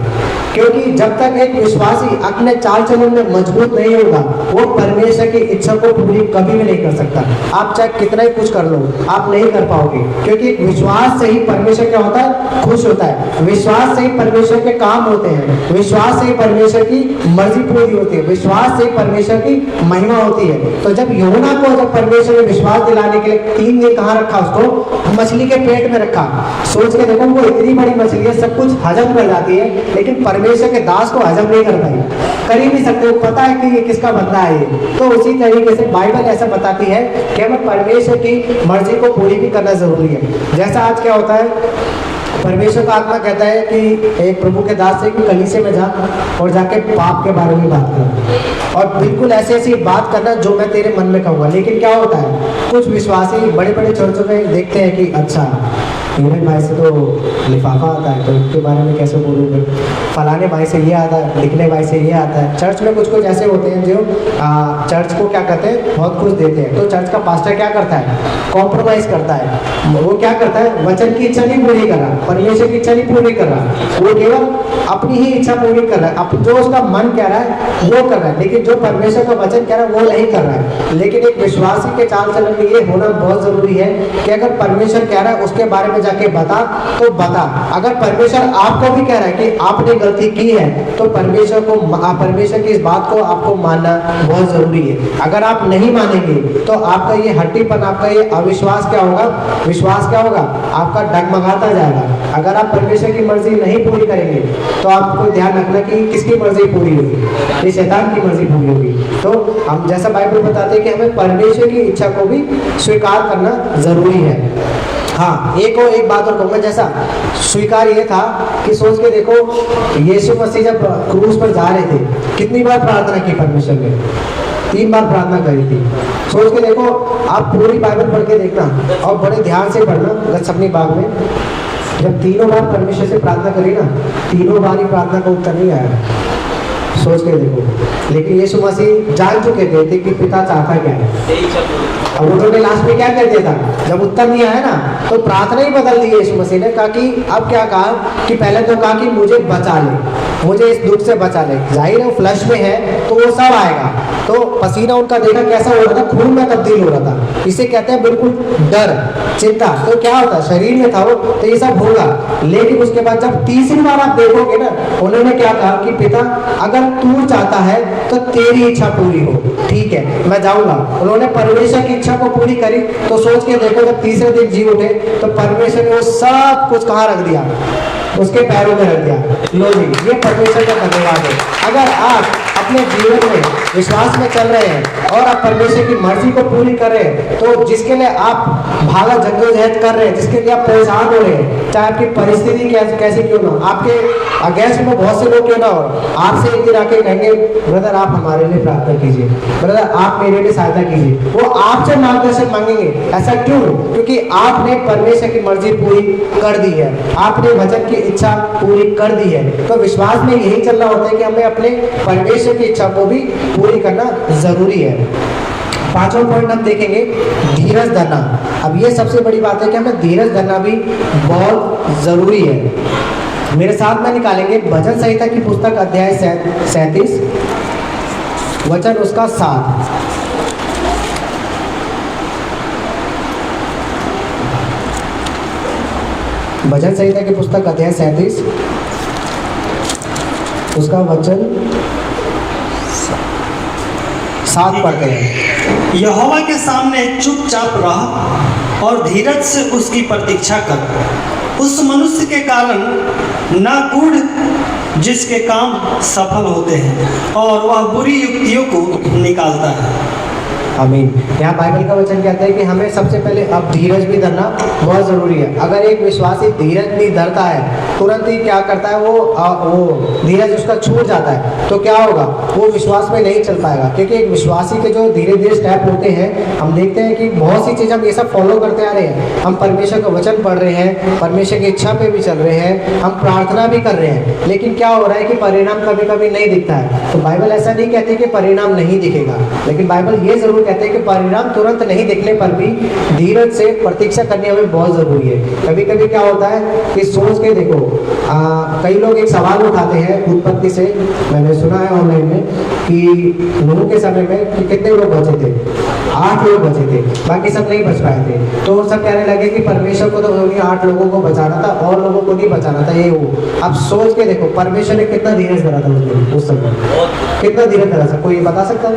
क्योंकि जब तक एक विश्वासी अपने चाल चलन में मजबूत नहीं होगा वो परमेश्वर की इच्छा को पूरी कभी भी नहीं कर सकता। आप चाहे कितना ही कुछ कर लो, आप नहीं कर पाओगे, क्योंकि विश्वास से ही परमेश्वर क्या होता है, खुश होता है। विश्वास से ही परमेश्वर के काम होते हैं, विश्वास से ही परमेश्वर की मर्जी पूरी होती है, विश्वास से ही परमेश्वर की महिमा होती है। तो जब यूहन्ना को जब परमेश्वर ने विश्वास दिलाने के लिए 3 दिन कहाँ रखा, उसको मछली के पेट में रखा। सोच के देखो वो इतनी बड़ी मछली है, सब कुछ हजम कर जाती है, लेकिन परमेश्वर के दास को हजम नहीं कर पाई, कर ही नहीं सकते। वो पता है कि ये किसका बंदा है ये। तो उसी तरीके से बाइबल ऐसा बताती है कि हमें परमेश्वर की मर्जी को पूरी भी करना जरूरी है। जैसा आज क्या होता है, परमेश्वर का आत्मा कहता है कि एक प्रभु के दास से कि कलीसिया में जा और जाके पाप के बारे में बात कर और बिल्कुल ऐसी ऐसी बात करना जो मैं तेरे मन में कहूँगा। लेकिन क्या होता है, कुछ विश्वासी बड़े बड़े चर्चों में देखते हैं कि अच्छा हिरन भाई से तो लिफाफा आता है तो उसके बारे में कैसे बोलूँगे, फलाने भाई से ये आता है, लिखने भाई से ये आता है। चर्च में कुछ कुछ ऐसे होते हैं जो चर्च को क्या कहते हैं, बहुत कुछ देते हैं। तो चर्च का पास्टर क्या करता है, कॉम्प्रोमाइज़ करता है। वो क्या करता है, वचन की इच्छा नहीं पूरी कर रहा, परमेश्वर की इच्छा नहीं पूरी कर रहा, वो केवल अपनी ही इच्छा पूरी कर रहा है। अब जो उसका मन कह रहा है वो कर रहा है, लेकिन जो परमेश्वर का वचन कह रहा है वो नहीं कर रहा है। लेकिन एक विश्वासी के चाल चलन में ये होना बहुत जरूरी है कि अगर परमेश्वर कह रहा है उसके बारे में जाके बता तो बता। अगर परमेश्वर आपको भी कह रहा है कि आपने गलती की है तो परमेश्वर की इस बात को आपको मानना बहुत जरूरी है। अगर आप नहीं मानेंगे तो आपका ये हट्टीपन, आपका ये अविश्वास क्या होगा, विश्वास क्या होगा, आपका डगमगाता जाएगा। अगर आप परमेश्वर की मर्जी नहीं पूरी करेंगे तो आपको ध्यान रखना कि किसकी मर्जी पूरी होगी, ये शैतान की मर्जी पूरी होगी। तो हम जैसा बाइबल बताते हैं कि हमें परमेश्वर की इच्छा को भी स्वीकार करना जरूरी है। हाँ, एक बात और कहूँगा, जैसा स्वीकार ये था कि सोच के देखो यीशु मसीह जब क्रूस पर जा रहे थे कितनी बार प्रार्थना की परमेश्वर ने, 3 बार प्रार्थना करी थी। सोच के देखो, आप पूरी बाइबल पढ़ के देखना और बड़े ध्यान से पढ़ना। गतसमनी बाग में जब 3 बार परमेश्वर से प्रार्थना करी ना, 3 बार ही प्रार्थना का उत्तर नहीं आया। सोच के देखो, लेकिन यीशु मसीह जान चुके थे कि पिता चाहता क्या है। अब उन्होंने लास्ट में क्या कर दिया था, जब उत्तर नहीं आया ना तो प्रार्थना ही बदल दी यीशु मसीह ने। कहा कि अब क्या कहा कि पहले तो कहा कि मुझे बचा ले, मुझे इस दुख से बचा ले। जाहिर है फ्लश में है तो वो सब आएगा। तो पसीना उनका देखा कैसा हो रहा था, खून में तब्दील हो रहा था। इसे कहते हैं बिल्कुल डर, चिंता। तो क्या होता, शरीर में था वो, तो ये सब होगा। लेकिन उसके बाद जब तीसरी बार आप देखोगे ना, उन्होंने क्या कहा कि पिता अगर तू चाहता है तो तेरी इच्छा पूरी हो, ठीक है मैं जाऊंगा। उन्होंने परमेश्वर की इच्छा को पूरी करी। तो सोच के देखो, जब तीसरे दिन जी उठे तो परमेश्वर ने वो सब कुछ कहाँ रख दिया, उसके पैरों में रख दिया। लो जी, ये परमेश्वर का धन्यवाद है। अगर आप अपने जीवन में विश्वास में चल रहे हैं और आप परमेश्वर की मर्जी को पूरी कर रहे हैं, तो जिसके लिए आप भागा जद्दोजहद कर रहे हैं, जिसके लिए आप परेशान हो रहे हैं, चाहे आपकी परिस्थिति कैसी क्यों ना, आपके अगेंस्ट में बहुत से लोग क्यों ना हो, आपसे एक दिन आके कहेंगे ब्रदर आप हमारे लिए प्रार्थना कीजिए, ब्रदर आप मेरे लिए सहायता कीजिए, वो आपसे मार्गदर्शन मांगेंगे। ऐसा क्यों? क्योंकि आपने परमेश्वर की मर्जी पूरी कर दी है, आपने वचन की इच्छा पूरी कर दी है। तो विश्वास में यही चलना होता है कि हमें अपने परमेश्वर की इच्छा को भी पूरी करना जरूरी है। 5वां पॉइंट हम देखेंगे, धीरज धरना। अब ये सबसे बड़ी बात है कि हमें धीरज धरना भी बहुत जरूरी है। मेरे साथ में निकालेंगे भजन संहिता की पुस्तक अध्याय 37 वचन उसका 7। भजन संहिता की पुस्तक अध्याय 37 उसका वचन 7 पढ़ते हैं। यहोवा के सामने चुपचाप रह और धीरज से उसकी प्रतीक्षा कर। उस मनुष्य के कारण ना गूढ़ जिसके काम सफल होते हैं और वह बुरी युक्तियों को निकालता है। आमीन। यहाँ बाइबल का वचन कहता है कि हमें सबसे पहले अब धीरज भी धरना बहुत ज़रूरी है। अगर एक विश्वासी धीरज नहीं धरता है, तुरंत ही क्या करता है वो धीरज उसका छूट जाता है, तो क्या होगा, वो विश्वास में नहीं चल पाएगा। क्योंकि एक विश्वासी के जो धीरे धीरे स्टेप होते हैं, हम देखते हैं कि बहुत सी चीज़ हम ये सब फॉलो करते आ रहे हैं। हम परमेश्वर का वचन पढ़ रहे हैं, परमेश्वर की इच्छा पे भी चल रहे हैं, हम प्रार्थना भी कर रहे हैं, लेकिन क्या हो रहा है कि परिणाम कभी कभी नहीं दिखता है। तो बाइबल ऐसा नहीं कहती कि परिणाम नहीं दिखेगा, लेकिन बाइबल ये जरूर कहते हैं कि परिणाम तुरंत नहीं दिखने पर भी धीरज से प्रतीक्षा करनी हमें बहुत जरूरी है। कभी कभी क्या होता है कि सोच के देखो, कई लोग एक सवाल उठाते हैं उत्पत्ति से, मैंने सुना है ऑनलाइन में कि नूह के समय में कि कितने लोग बचे थे, 8 लोग बचे थे, बाकी सब नहीं बच पाए थे। तो सब कहने लगे कि परमेश्वर को तो उन्हीं 8 लोगों को बचाना था और लोगों को नहीं बचाना था, ये वो। अब सोच के देखो परमेश्वर ने कितना धीरज धरा था उस समय, कितना धीरज धरा था, कोई बता सकता है?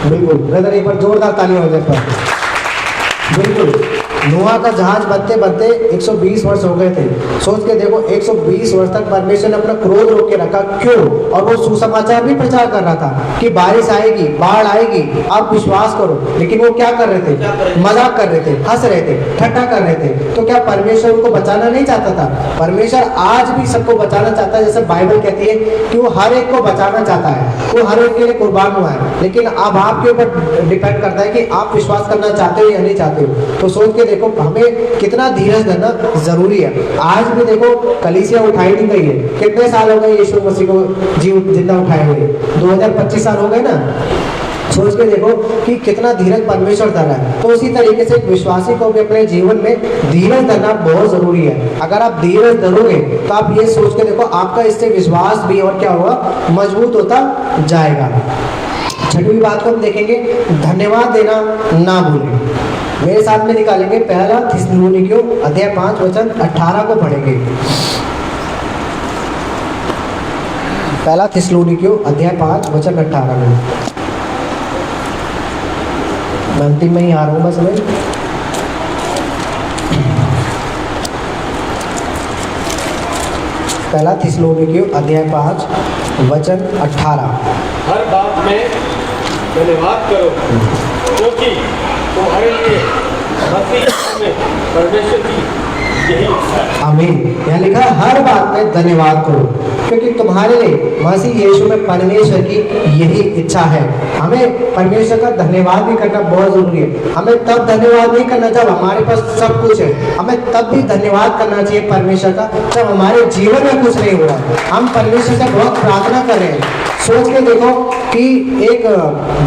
बिल्कुल ब्रदर, एक बार जोरदार तालियां हो जाए पर। बिल्कुल नोआ का जहाज बनते बनते 120 वर्ष हो गए थे। सोच के देखो 120 वर्ष तक परमेश्वर ने अपना क्रोध रोक के रखा, क्यों? और वो सुसमाचार भी प्रचार कर रहा था कि बारिश आएगी, बाढ़ आएगी, आप विश्वास करो। लेकिन वो क्या कर रहे थे? मजाक कर रहे थे, हंस रहे थे, ठट्ठा कर रहे थे। तो क्या परमेश्वर उनको बचाना नहीं चाहता था? परमेश्वर आज भी सबको बचाना चाहता है। जैसे बाइबल कहती है कि वो हर एक को बचाना चाहता है, वो हर एक के लिए कुर्बान हुआ है। लेकिन अब आपके ऊपर डिपेंड करता है कि आप विश्वास करना चाहते हो या नहीं चाहते हो। तो सोच के देखो हमें कितना धीरज धरना जरूरी है। आज भी देखो कलीसिया उठाई नहीं गई है। कितने साल हो गए यीशु मसीह को जिंदा उठाए हुए? 2025 साल हो गए ना। सोच के देखो कि कितना धीरज परमेश्वर धर रहा है। तो उसी तरीके से एक विश्वासी को भी अपने जीवन में धीरज धरना बहुत जरूरी है। अगर आप धीरज धरोगे तो आप ये सोच के देखो आपका इससे विश्वास भी और क्या होगा? मजबूत होता जाएगा। छठवीं बात को हम देखेंगे, धन्यवाद देना ना भूलें। मेरे साथ में निकालेंगे पहला थिस्सलुनीकियों अध्याय 5 वचन 18 को पढ़ेंगे। पहला थिस्सलुनीकियों अध्याय 5 वचन 18 में। मैं अंतिम में ही आ रहा हूँ बस मैं। पहला थिस्सलुनीकियों अध्याय 5 वचन 18। हर बात में धन्यवाद करो, क्योंकि तुम्हारे लिए मसीह यीशु में परमेश्वर की यही इच्छा है। आमीन। यहाँ लिखा है हर बात में धन्यवाद करो, क्योंकि तुम्हारे लिए मसीह यीशु में परमेश्वर की यही इच्छा है। हमें परमेश्वर का धन्यवाद भी करना बहुत जरूरी है। हमें तब धन्यवाद नहीं करना जब हमारे पास सब कुछ है, हमें तब भी धन्यवाद करना चाहिए परमेश्वर का जब हमारे जीवन में कुछ नहीं हो रहा है। हम परमेश्वर से बहुत प्रार्थना कर रहे हैं। सोच के देखो कि एक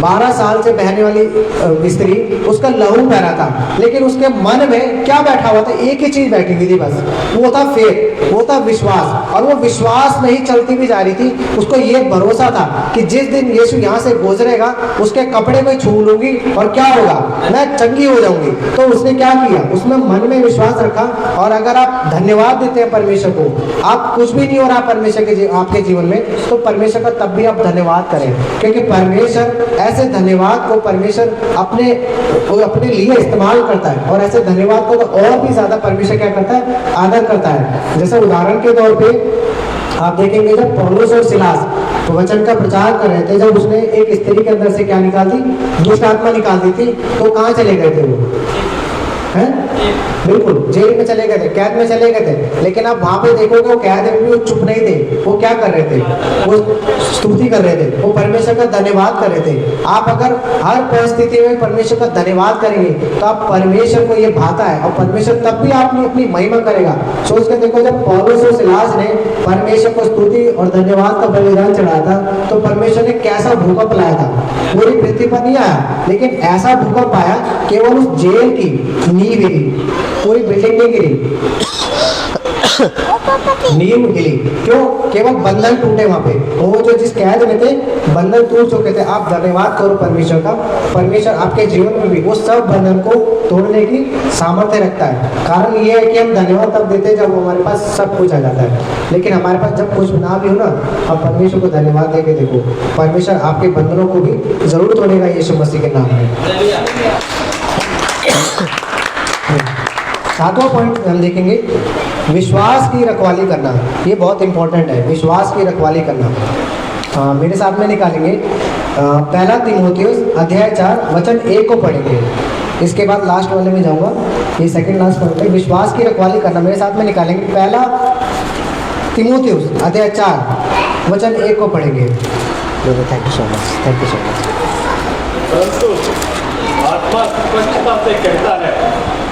12 साल से बहने वाली स्त्री, उसका लहू बह रहा था, लेकिन उसके मन में क्या बैठा हुआ था? एक ही चीज बैठी हुई थी बस, वो था फेथ, वो था विश्वास। और वो विश्वास में ही चलती भी जा रही थी। उसको ये भरोसा था कि जिस दिन यीशु यहाँ से गुजरेगा उसके कपड़े में छू लूंगी और क्या होगा? मैं चंगी हो जाऊंगी। तो उसने क्या किया? उसमें मन में विश्वास रखा। और अगर आप धन्यवाद देते हैं परमेश्वर को, आप कुछ भी नहीं हो रहा परमेश्वर के आपके जीवन में, तो परमेश्वर का तब भी आप धन्यवाद करें, क्योंकि परमेश्वर ऐसे धन्यवाद को परमेश्वर अपने लिए इस्तेमाल करता है। और ऐसे धन्यवाद को तो और भी ज्यादा परमेश्वर क्या करता है? आदर करता है। जैसे उदाहरण के तौर पे आप देखेंगे जब पौलुस और सिलास वचन का प्रचार कर रहे थे, जब उसने एक स्त्री के अंदर से क्या निकाल दी? दुष्ट आत्मा निकाल दी थी। तो कहाँ चले गए थे वो? हैं? बिल्कुल जेल में चले गए थे, कैद में चले गए थे। लेकिन आप वहां पे देखोगे वो कैद में भी वो चुप नहीं थे। वो क्या कर रहे थे? वो स्तुति कर रहे थे, वो परमेश्वर का धन्यवाद कर रहे थे। आप अगर हर परिस्थिति में परमेश्वर का धन्यवाद करेंगे तो आप परमेश्वर को ये भाता है, और परमेश्वर तब भी आपने अपनी महिमा करेगा। सोच के देखो जब पौलुस और सिलास ने परमेश्वर को स्तुति और धन्यवाद का बलिदान चढ़ाया था, तो परमेश्वर ने कैसा भूकंप लाया था? पूरी पृथ्वी पर नहीं आया, लेकिन ऐसा भूकंप आया केवल उस जेल की नींव हिली, पूरी बिल्डिंग नहीं गिरी, नींव हिली। क्यों? केवल बंधन टूटे वहां पे। वो जो जिस कैद में थे बंधन टूट चुके थे। आप धन्यवाद करो परमेश्वर का। परमेश्वर आपके जीवन में भी वो सब बंधन को तोड़ने की सामर्थ्य रखता है। कारण ये है कि हम धन्यवाद तब देते हैं जब हमारे पास सब कुछ आ जाता है। लेकिन हमारे पास जब कुछ ना भी हो ना, आप परमेश्वर को धन्यवाद देके देखो, परमेश्वर आपके बंधनों को भी जरूर तोड़ेगा यीशु मसीह के नाम में। सातवां पॉइंट हम देखेंगे, विश्वास की रखवाली करना। ये बहुत इंपॉर्टेंट है, विश्वास की रखवाली करना। मेरे साथ में निकालेंगे पहला तीमुथियुस अध्याय 4 वचन 1 को पढ़ेंगे। इसके बाद लास्ट वाले में जाऊंगा, ये सेकंड लास्ट पॉइंट है, विश्वास की रखवाली करना। मेरे साथ में निकालेंगे पहला तीमुथियुस अध्याय 4 वचन 1 को पढ़ेंगे। Thank you so much, thank you so much. परंतु आत्मा स्पष्टता से कहता है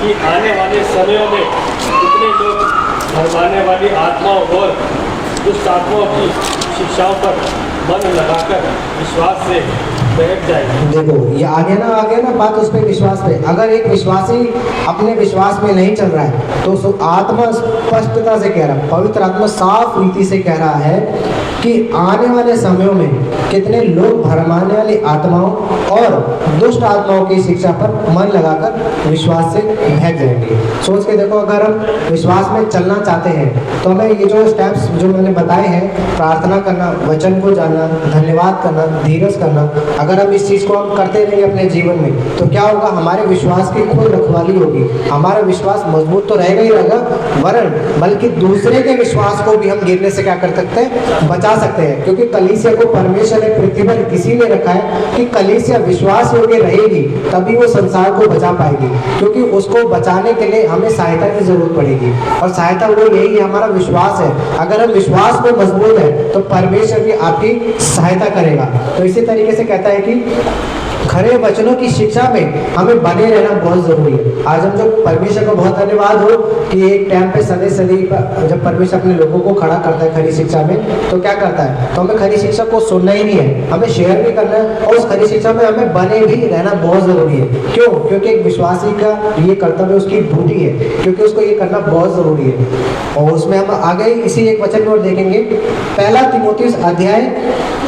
कि आने वाले समयों में कितने लोग भरमाने वाली आत्माओं और दुष्ट आत्माओं की शिक्षाओं पर मन लगाकर विश्वास से बहक जाएंगे। देखो ये आ गया ना बात उस पर, विश्वास पे। अगर एक विश्वासी अपने विश्वास में नहीं चल रहा है तो आत्मा स्पष्टता से कह रहा है, पवित्र आत्मा साफ रीति से कह रहा है कि आने वाले समयों में कितने लोग भरमाने वाली आत्माओं और दुष्ट आत्माओं की शिक्षा पर मन लगाकर विश्वास से बहक जाएंगे। सोच के देखो, अगर हम विश्वास में चलना चाहते हैं तो हमें ये जो स्टेप्स जो मैंने बताए हैं, प्रार्थना करना, वचन को जानना, धन्यवाद करना, धीरज करना, अगर हम इस चीज़ को हम करते रहेंगे अपने जीवन में तो क्या होगा, हमारे विश्वास की खुद रखवाली होगी। हमारा विश्वास मजबूत तो रहेगा ही रहेगा, वरन बल्कि दूसरे के विश्वास को भी हम गिरने से क्या कर सकते हैं, बचा सकते हैं। क्योंकि कलीसिया को परमेश्वर ने पृथ्वी पर इसीलिए रखा है कि कलीसिया विश्वास योग्य रहेगी, तभी वो संसार को बचा पाएगी। क्योंकि उसको बचाने के लिए हमें सहायता की जरूरत पड़ेगी, और सहायता वो यही है, हमारा विश्वास है। अगर हम विश्वास में मजबूत है तो परमेश्वर भी आपकी सहायता करेगा। तो इसी तरीके से कहता है कि खरे वचनों की शिक्षा में हमें बने रहना बहुत जरूरी है। आज हम जो परमेश्वर को बहुत धन्यवाद हो कि एक टाइम पे सदी सदी जब परमेश्वर अपने लोगों को खड़ा करता है खरी शिक्षा में, तो क्या करता है, तो हमें खरी शिक्षा को सुनना ही नहीं है, हमें शेयर भी करना है, और उस खरी शिक्षा में हमें बने भी रहना बहुत जरूरी है। क्यों? क्योंकि एक विश्वासी का ये कर्तव्य उसकी ड्यूटी है, क्योंकि उसको ये करना बहुत जरूरी है। और उसमें हम आगे इसी एक वचन में और देखेंगे, पहला तीमुथियुस अध्याय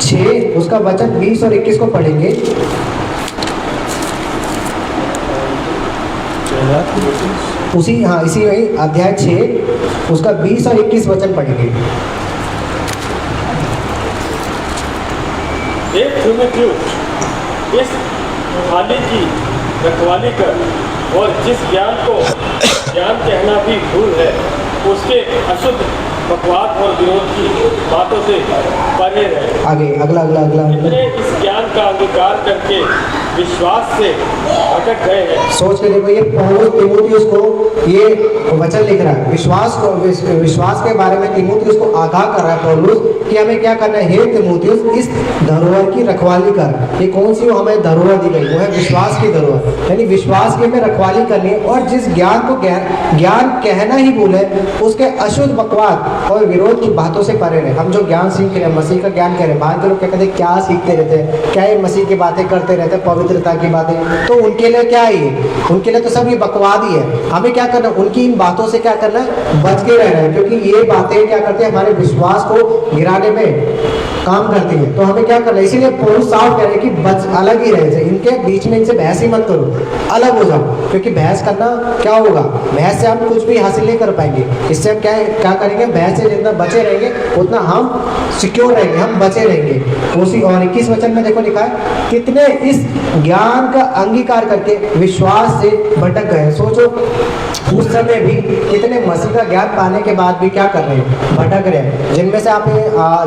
6 उसका वचन 20 और 21 को पढ़ेंगे। इसी वही अध्याय 6 उसका 20 और 21 वचन पढ़ेंगे। एक तीमुथियुस, इस थाली की रखवाली कर, और जिस ज्ञान को ज्ञान कहना भी भूल है, उसके अशुद्ध बकवास और विरोध की बातों से परे रहे। आगे अगला इतने इस ज्ञान का अंगीकार करके विश्वास से भटक गए हैं। सोच के देखो, ये पौलुस तीमुथियुस को ये वचन लिख रहा है, विश्वास के बारे में तीमुथियुस को आगाह कर रहा है पौलुस कि हमें क्या करना है। हे तीमुथियुस, इस धरोहर की रखवाली कर। ये कौन सी हमें धरोहर दी गई, वो है विश्वास की धरोहर, यानी विश्वास की हमें रखवाली करनी है। और जिस ज्ञान को ज्ञान कहना ही भूले, उसके अशुद्ध बकवास और विरोध की बातों से परे रहे। हम जो ज्ञान सीख रहे हैं, मसीह का ज्ञान कह रहे हैं, बाहर के लोग क्या कहते हैं, क्या सीखते रहते हैं, क्या ये मसीह की बातें करते रहते हैं, पवित्रता की बातें, तो उनके लिए क्या है, उनके लिए तो सब ये बकवाद ही है। हमें क्या करना है, उनकी इन बातों से क्या करना है, बच के रहना है, क्योंकि ये बातें क्या करते हैं, हमारे विश्वास को गिराने में काम करती है। तो हमें क्या करना है, इसीलिए पौलुस साफ कह रहे हैं कि बच अलग ही रहे, इनके बीच में इनसे बहस ही मत करो, अलग हो जाओ। क्योंकि बहस करना क्या होगा, बहस से हम कुछ भी हासिल नहीं कर पाएंगे। इससे हम क्या करेंगे, बहस से जितना बचे रहेंगे उतना हम सिक्योर रहेंगे, हम बचे रहेंगे। उसी और 21 वचन में देखो लिखा है, कितने इस ज्ञान का अंगीकार करके विश्वास से भटक गए। सोचो, उस समय भी कितने मसीह का ज्ञान पाने के बाद भी क्या कर रहे हैं, भटक रहे हैं। जिनमें से आप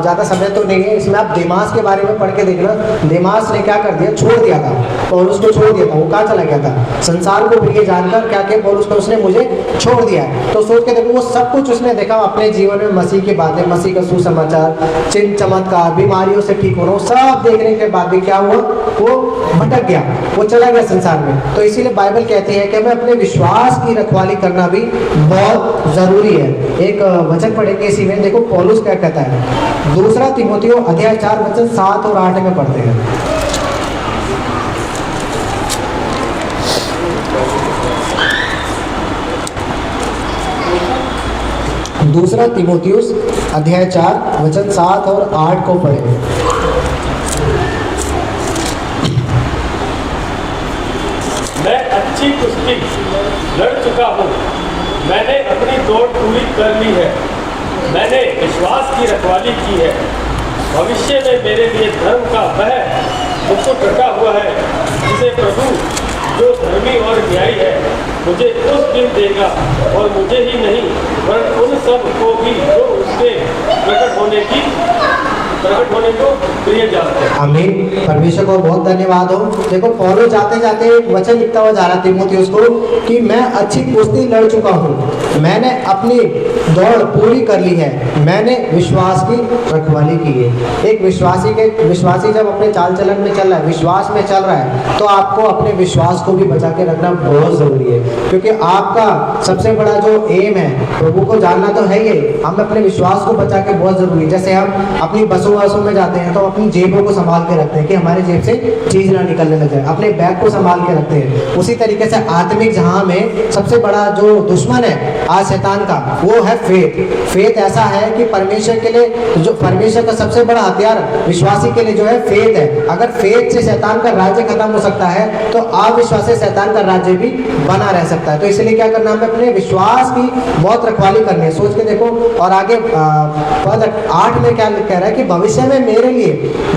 ज़्यादा समय तो नहीं है, इसमें आप देमास के बारे में पढ़ के देखना। देमास ने क्या कर दिया, छोड़ दिया था, पौलुस को छोड़ दिया था। वो कहाँ चला गया था, संसार को प्रिय जानकर क्या क्या पौलुस को उसने मुझे छोड़ दिया है। तो सोच के देखो, वो सब कुछ उसने देखा अपने जीवन में, मसीह की बातें, मसीह का सुसमाचार, चिन्ह चमत्कार, बीमारियों से ठीक होना, सब देखने के बाद भी क्या हुआ, वो भटक गया, वो चला गया संसार में। तो इसीलिए बाइबल कहती है कि हमें अपने विश्वास की रखवाली करना भी बहुत जरूरी है। एक वचन पढ़ेंगे इसी में, देखो पौलुस क्या कहता है, दूसरा तीमुथियुस अध्याय 4 वचन 7 और 8 में पढ़ते हैं। दूसरा तीमुथियुस अध्याय 4 वचन 7 और 8 को पढ़ें। मैं अच्छी कुश्ती लड़ चुका हूँ, मैंने अपनी दौड़ पूरी कर ली है, मैंने विश्वास की रखवाली की है। भविष्य में मेरे लिए धर्म का वह मुकुट रखा हुआ है, जिसे प्रभु जो धर्मी और न्यायी है मुझे उस दिन देगा, और मुझे ही नहीं वरन उन सब को भी जो उसके प्रकट होने को प्रिय जानते हैं। आमीन। परमेश्वर को बहुत धन्यवाद हो। देखो पौलुस जाते जाते एक वचन लिखता हुआ जा रहा तीमुथियुस को कि मैं अच्छी कुश्ती लड़ चुका हूँ, मैंने अपनी दौड़ पूरी कर ली है, मैंने विश्वास की रखवाली की है। एक विश्वासी जब अपने चाल चलन में चल रहा है, विश्वास में चल रहा है, तो आपको अपने विश्वास को भी बचा के रखना बहुत जरूरी है। क्योंकि आपका सबसे बड़ा जो एम है, प्रभु को जानना तो है ही, हम अपने विश्वास को बचा के बहुत जरूरी है। जैसे हम अपनी बसों बसों वसों में जाते हैं तो अपनी जेबों को संभाल के रखते हैं कि हमारे जेब से चीज़ ना निकलने लग जाए, अपने बैग को संभाल के रखते हैं। उसी तरीके से आत्मिक जहां में सबसे बड़ा जो दुश्मन है आज शैतान का, वो है फेथ। फेथ ऐसा है कि परमेश्वर के लिए, जो परमेश्वर का सबसे बड़ा हथियार विश्वासी के लिए जो है फेथ है। अगर फेथ से शैतान का राज्य खत्म हो सकता है तो अविश्वास से शैतान का राज्य भी बना रह सकता है। तो इसलिए क्या करना, हमें अपने विश्वास की बहुत रखवाली करनी है। सोच के देखो, और आगे पद 8 में क्या कह रहा है कि भविष्य में मेरे लिए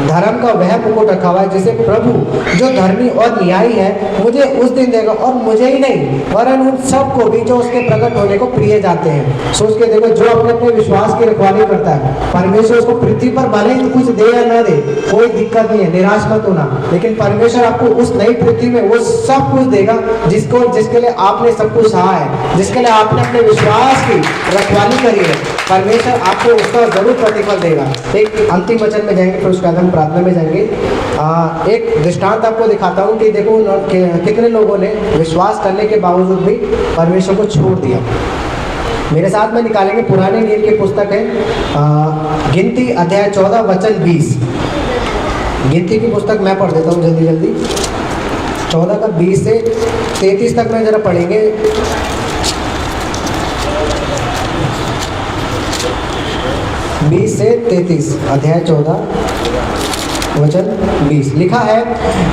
धर्म का वह मुकुट रखा हुआ है जिसे प्रभु जो धर्मी और न्यायी है मुझे उस दिन देगा, और मुझे ही नहीं वरन उन सबको भी जो उसके प्रकट होने को प्रिय जाते हैं। सोच के देखो, जो अपने अपने विश्वास की रखवाली करता है, परमेश्वर उसको पृथ्वी पर भले ही कुछ दे या ना दे, कोई दिक्कत नहीं है, निराश मत होना, लेकिन परमेश्वर आपको उस नई पृथ्वी में वो सब कुछ देगा जिसके लिए आपने सब कुछ सहा है, जिसके लिए आपने अपने विश्वास की रखवाली करी है। परमेश्वर आपको उसका जरूर प्रतिफल देगा। एक अंतिम वचन में जाएंगे, फिर उसके बाद हम प्रार्थना में जाएंगे। एक दृष्टांत आपको दिखाता हूँ कि देखो कितने लोगों ने विश्वास करने के बावजूद भी परमेश्वर को छोड़ दिया। मेरे साथ में निकालेंगे, पुराने नियम की पुस्तक है गिनती अध्याय 14 वचन 20। गिनती की पुस्तक मैं पढ़ देता हूँ जल्दी जल्दी। 14 का 20 से 33 तक में जरा पढ़ेंगे। 20 से 33 अध्याय 14 वचन 20 लिखा है,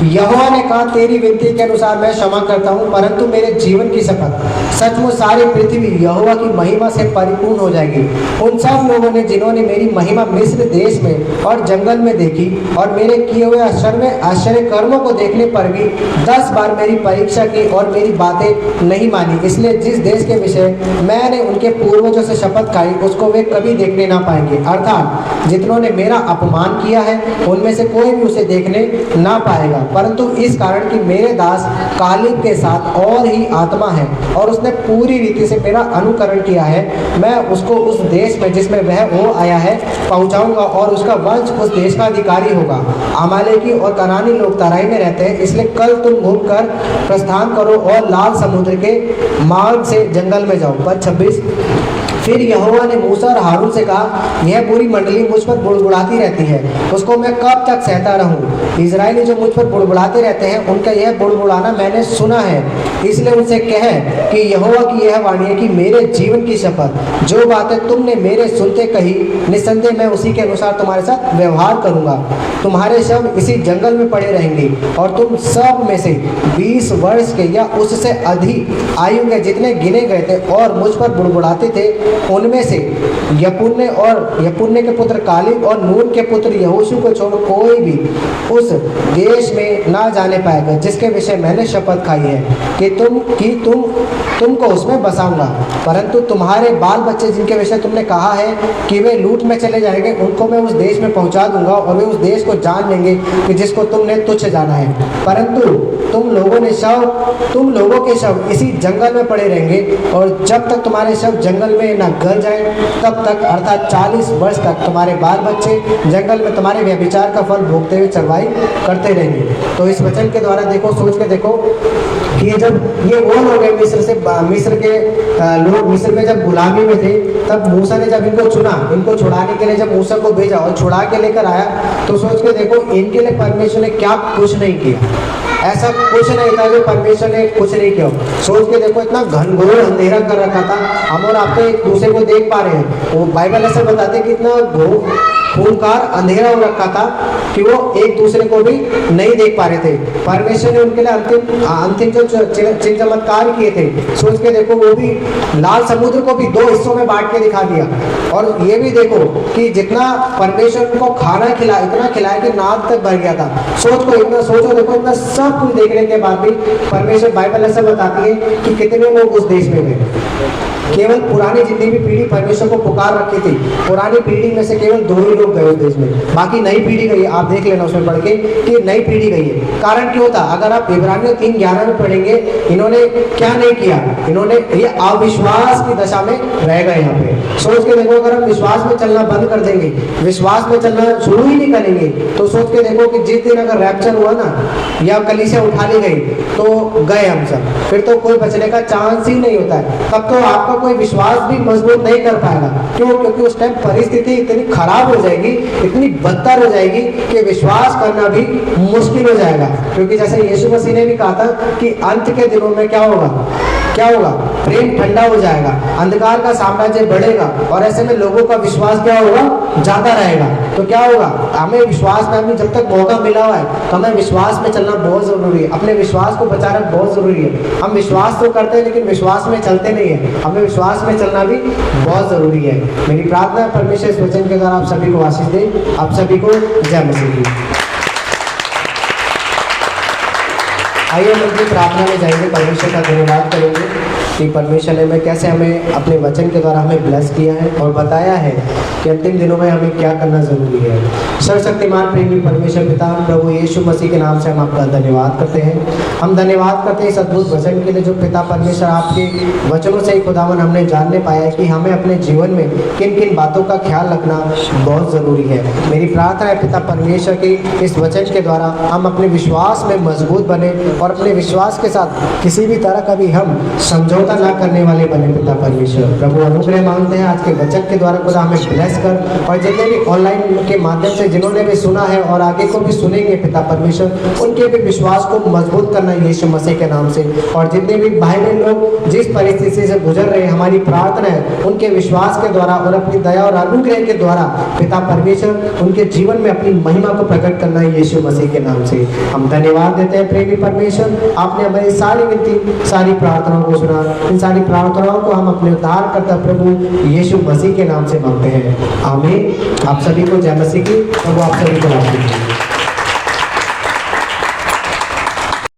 यहोवा ने कहा तेरी विनती के अनुसार मैं क्षमा करता हूँ, परंतु मेरे जीवन की शपथ सचमुच सारी पृथ्वी यहोवा की महिमा से परिपूर्ण हो जाएगी। उन सब लोगों ने जिन्होंने मेरी महिमा मिस्र देश में और जंगल में देखी और मेरे किए हुए आश्चर्य कर्मों को देखने पर भी 10 बार मेरी परीक्षा की और मेरी बातें नहीं मानी, इसलिए जिस देश के विषय मैंने उनके पूर्वजों से शपथ खाई उसको वे कभी देखने ना पाएंगे। अर्थात जितनों ने मेरा अपमान किया है उनमें से कोई भी उसे देखने ना पाएगा, परंतु इस कारण कि मेरे दास कालेब के साथ और ही आत्मा है और उसने पूरी रीति से मेरा अनुकरण किया है, मैं उसको उस देश में जिसमें वह हो आया है पहुंचाऊंगा और उसका वंश उस देश का अधिकारी होगा। अमालेकी और कनानी लोग तराई में रहते हैं, इसलिए कल तुम घूमकर प्रस्थान करो और लाल समुद्र के मार्ग से जंगल में जाओ। पद 26, फिर यहोवा ने मूसा और हारून से कहा, यह पूरी मंडली मुझ पर बुड़बुड़ाती रहती है, उसको मैं कब तक सहता रहूं? इजरायली जो मुझ पर बुड़बुड़ाते रहते हैं उनका यह बुड़बुड़ाना मैंने सुना है, इसलिए उनसे कह कि यहोवा की यह वाणी है कि मेरे जीवन की शपथ जो बातें तुमने मेरे सुनते कही निसंदेह मैं उसी के अनुसार तुम्हारे साथ व्यवहार करूंगा। तुम्हारे शव इसी जंगल में पड़े रहेंगे और तुम सब में से 20 वर्ष के या उससे अधिक आयु के जितने गिने गए थे और मुझ पर बुड़बुड़ाते थे उनमें से यपुन्ने के पुत्र कालेब और नून के पुत्र यहोशू को छोड़ कोई भी उस देश में ना जाने पाएगा जिसके विषय मैंने शपथ खाई है कि तुमको उसमें बसाऊंगा। परंतु तुम्हारे बाल बच्चे जिनके विषय तुमने कहा है कि वे लूट में चले जाएंगे उनको मैं उस देश में पहुंचा दूंगा और वे उस देश को जान लेंगे कि जिसको तुमने तुच्छ जाना है। परंतु तुम लोगों के शव इसी जंगल में पड़े रहेंगे और जब तक तुम्हारे शव जंगल में न गल जाए तब तक अर्थात 40 वर्ष तक तुम्हारे बाल बच्चे जंगल में तुम्हारे व्यभिचार का फल भोगते हुए चरवाई करते रहेंगे। तो इस वचन के द्वारा देखो, सोच के देखो कि जब ये वो लोग हैं मिस्र के लोग मिस्र में जब गुलामी में थे, तब मूसा ने जब इनको चुना, इनको छुड़ाने के लिए जब मूसा को भेजा और छुड़ा के लेकर आया, तो सोच के देखो इनके लिए परमेश्वर ने क्या कुछ नहीं किया। ऐसा कुछ नहीं था जो परमेश्वर ने कुछ नहीं किया। सोच के देखो इतना घनघोर अंधेरा कर रखा था, हम और आप तो एक दूसरे को देख पा रहे हैं, वो बाइबल ऐसे बताते कि इतना खूंखार अंधेरा हो रखा था कि वो एक दूसरे को भी नहीं देख पा रहे थे। परमेश्वर ने उनके लिए अंतिम जो चिन्ह चमत्कार किए थे, सोच के देखो वो भी लाल समुद्र को भी 2 हिस्सों में बांट के दिखा दिया। और ये भी देखो कि जितना परमेश्वर को खाना खिलाया, इतना खिलाया कि नाक तक भर गया था। सोचो देखो इतना सब कुछ देखने के बाद भी परमेश्वर बाइबल ऐसा बताती है कि कितने लोग उस देश में गए। केवल पुरानी जितनी भी पीढ़ी परमेश्वर को पुकार रखी थी, पुरानी पीढ़ी में से केवल 2 ही लोग गए उस देश में, बाकी नई पीढ़ी गई है। आप देख लेना उसमें पढ़ के कि नई पीढ़ी गई है। कारण क्यों था? अगर आप इब्रानियों 3:11 में पढ़ेंगे, इन्होंने क्या नहीं किया, इन्होंने ये अविश्वास की दशा में रह गए। यहाँ पे सोच के देखो, अगर हम विश्वास में चलना बंद कर देंगे, विश्वास में चलना शुरू ही नहीं करेंगे, तो सोच के देखो कि जिस दिन अगर रैप्चर हुआ ना या कलीसिया उठा ली गई तो गए हम सब, फिर तो कोई बचने का चांस ही नहीं होता है। तब तो आपका आपका कोई विश्वास भी मजबूत नहीं कर पाएगा। क्यों? क्योंकि उस टाइम परिस्थिति इतनी खराब हो जाएगी, इतनी बदतर हो जाएगी कि विश्वास करना भी मुश्किल हो जाएगा। क्योंकि जैसे यीशु मसीह ने भी कहा था कि अंत के दिनों में क्या होगा, क्या होगा? प्रेम ठंडा हो जाएगा, अंधकार का साम्राज्य बढ़ेगा और ऐसे में लोगों का विश्वास क्या होगा? जाता रहेगा। तो क्या होगा? हमें विश्वास में, हमें जब तक मौका मिला हुआ है तो हमें विश्वास में चलना बहुत जरूरी है। अपने विश्वास को बचाना बहुत जरूरी है। हम विश्वास तो करते हैं लेकिन विश्वास में चलते नहीं है। हमें विश्वास में चलना भी बहुत जरूरी है। मेरी प्रार्थना है परमेश्वर इस वचन के द्वारा आप सभी को आशीष दे। आप सभी को जय मसीह की। आइए हम अपनी प्रार्थना में जाएंगे, परमेश्वर का धन्यवाद करेंगे कि परमेश्वर ने हमें कैसे हमें अपने वचन के द्वारा हमें ब्लेस किया है और बताया है कि अंतिम दिनों में हमें क्या करना जरूरी है। सर्वशक्तिमान प्रेमी परमेश्वर पिता प्रभु यीशु मसीह के नाम से हम आपका धन्यवाद करते हैं। हम धन्यवाद करते हैं इस अद्भुत वचन के लिए जो पिता परमेश्वर आपके वचनों से ही खुदावन हमने जानने पाया है कि हमें अपने जीवन में किन किन बातों का ख्याल रखना बहुत ज़रूरी है। मेरी प्रार्थना है पिता परमेश्वर की इस वचन के द्वारा हम अपने विश्वास में मजबूत बने और अपने विश्वास के साथ किसी भी तरह का भी हम समझौता ना करने वाले बने। पिता परमेश्वर प्रभु अनुग्रह मांगते हैं आज के वचन के द्वारा खुदा हमें ब्लेस कर, और जितने भी ऑनलाइन के माध्यम से जिन्होंने भी सुना है और आगे को भी सुनेंगे पिता परमेश्वर, उनके भी विश्वास को मजबूत करना यीशु मसीह के नाम से। और जितने भी भाई बहन लोग जिस परिस्थिति से गुजर रहे हैं, हमारी प्रार्थना है उनके विश्वास के द्वारा और अपनी दया और अनुग्रह के द्वारा पिता परमेश्वर उनके जीवन में अपनी महिमा को प्रकट करना है यीशु मसीह के नाम से। हम धन्यवाद देते हैं प्रेमी परमेश्वर, आपने हमारी सारी विनती सारी प्रार्थनाओं को सुना। इन सारी प्रार्थनाओं को हम अपने उद्धार करता प्रभु यीशु मसीह के नाम से मांगते हैं, आमीन। आप सभी को जय मसीह की। प्रभु आप सभी को आशीष दे।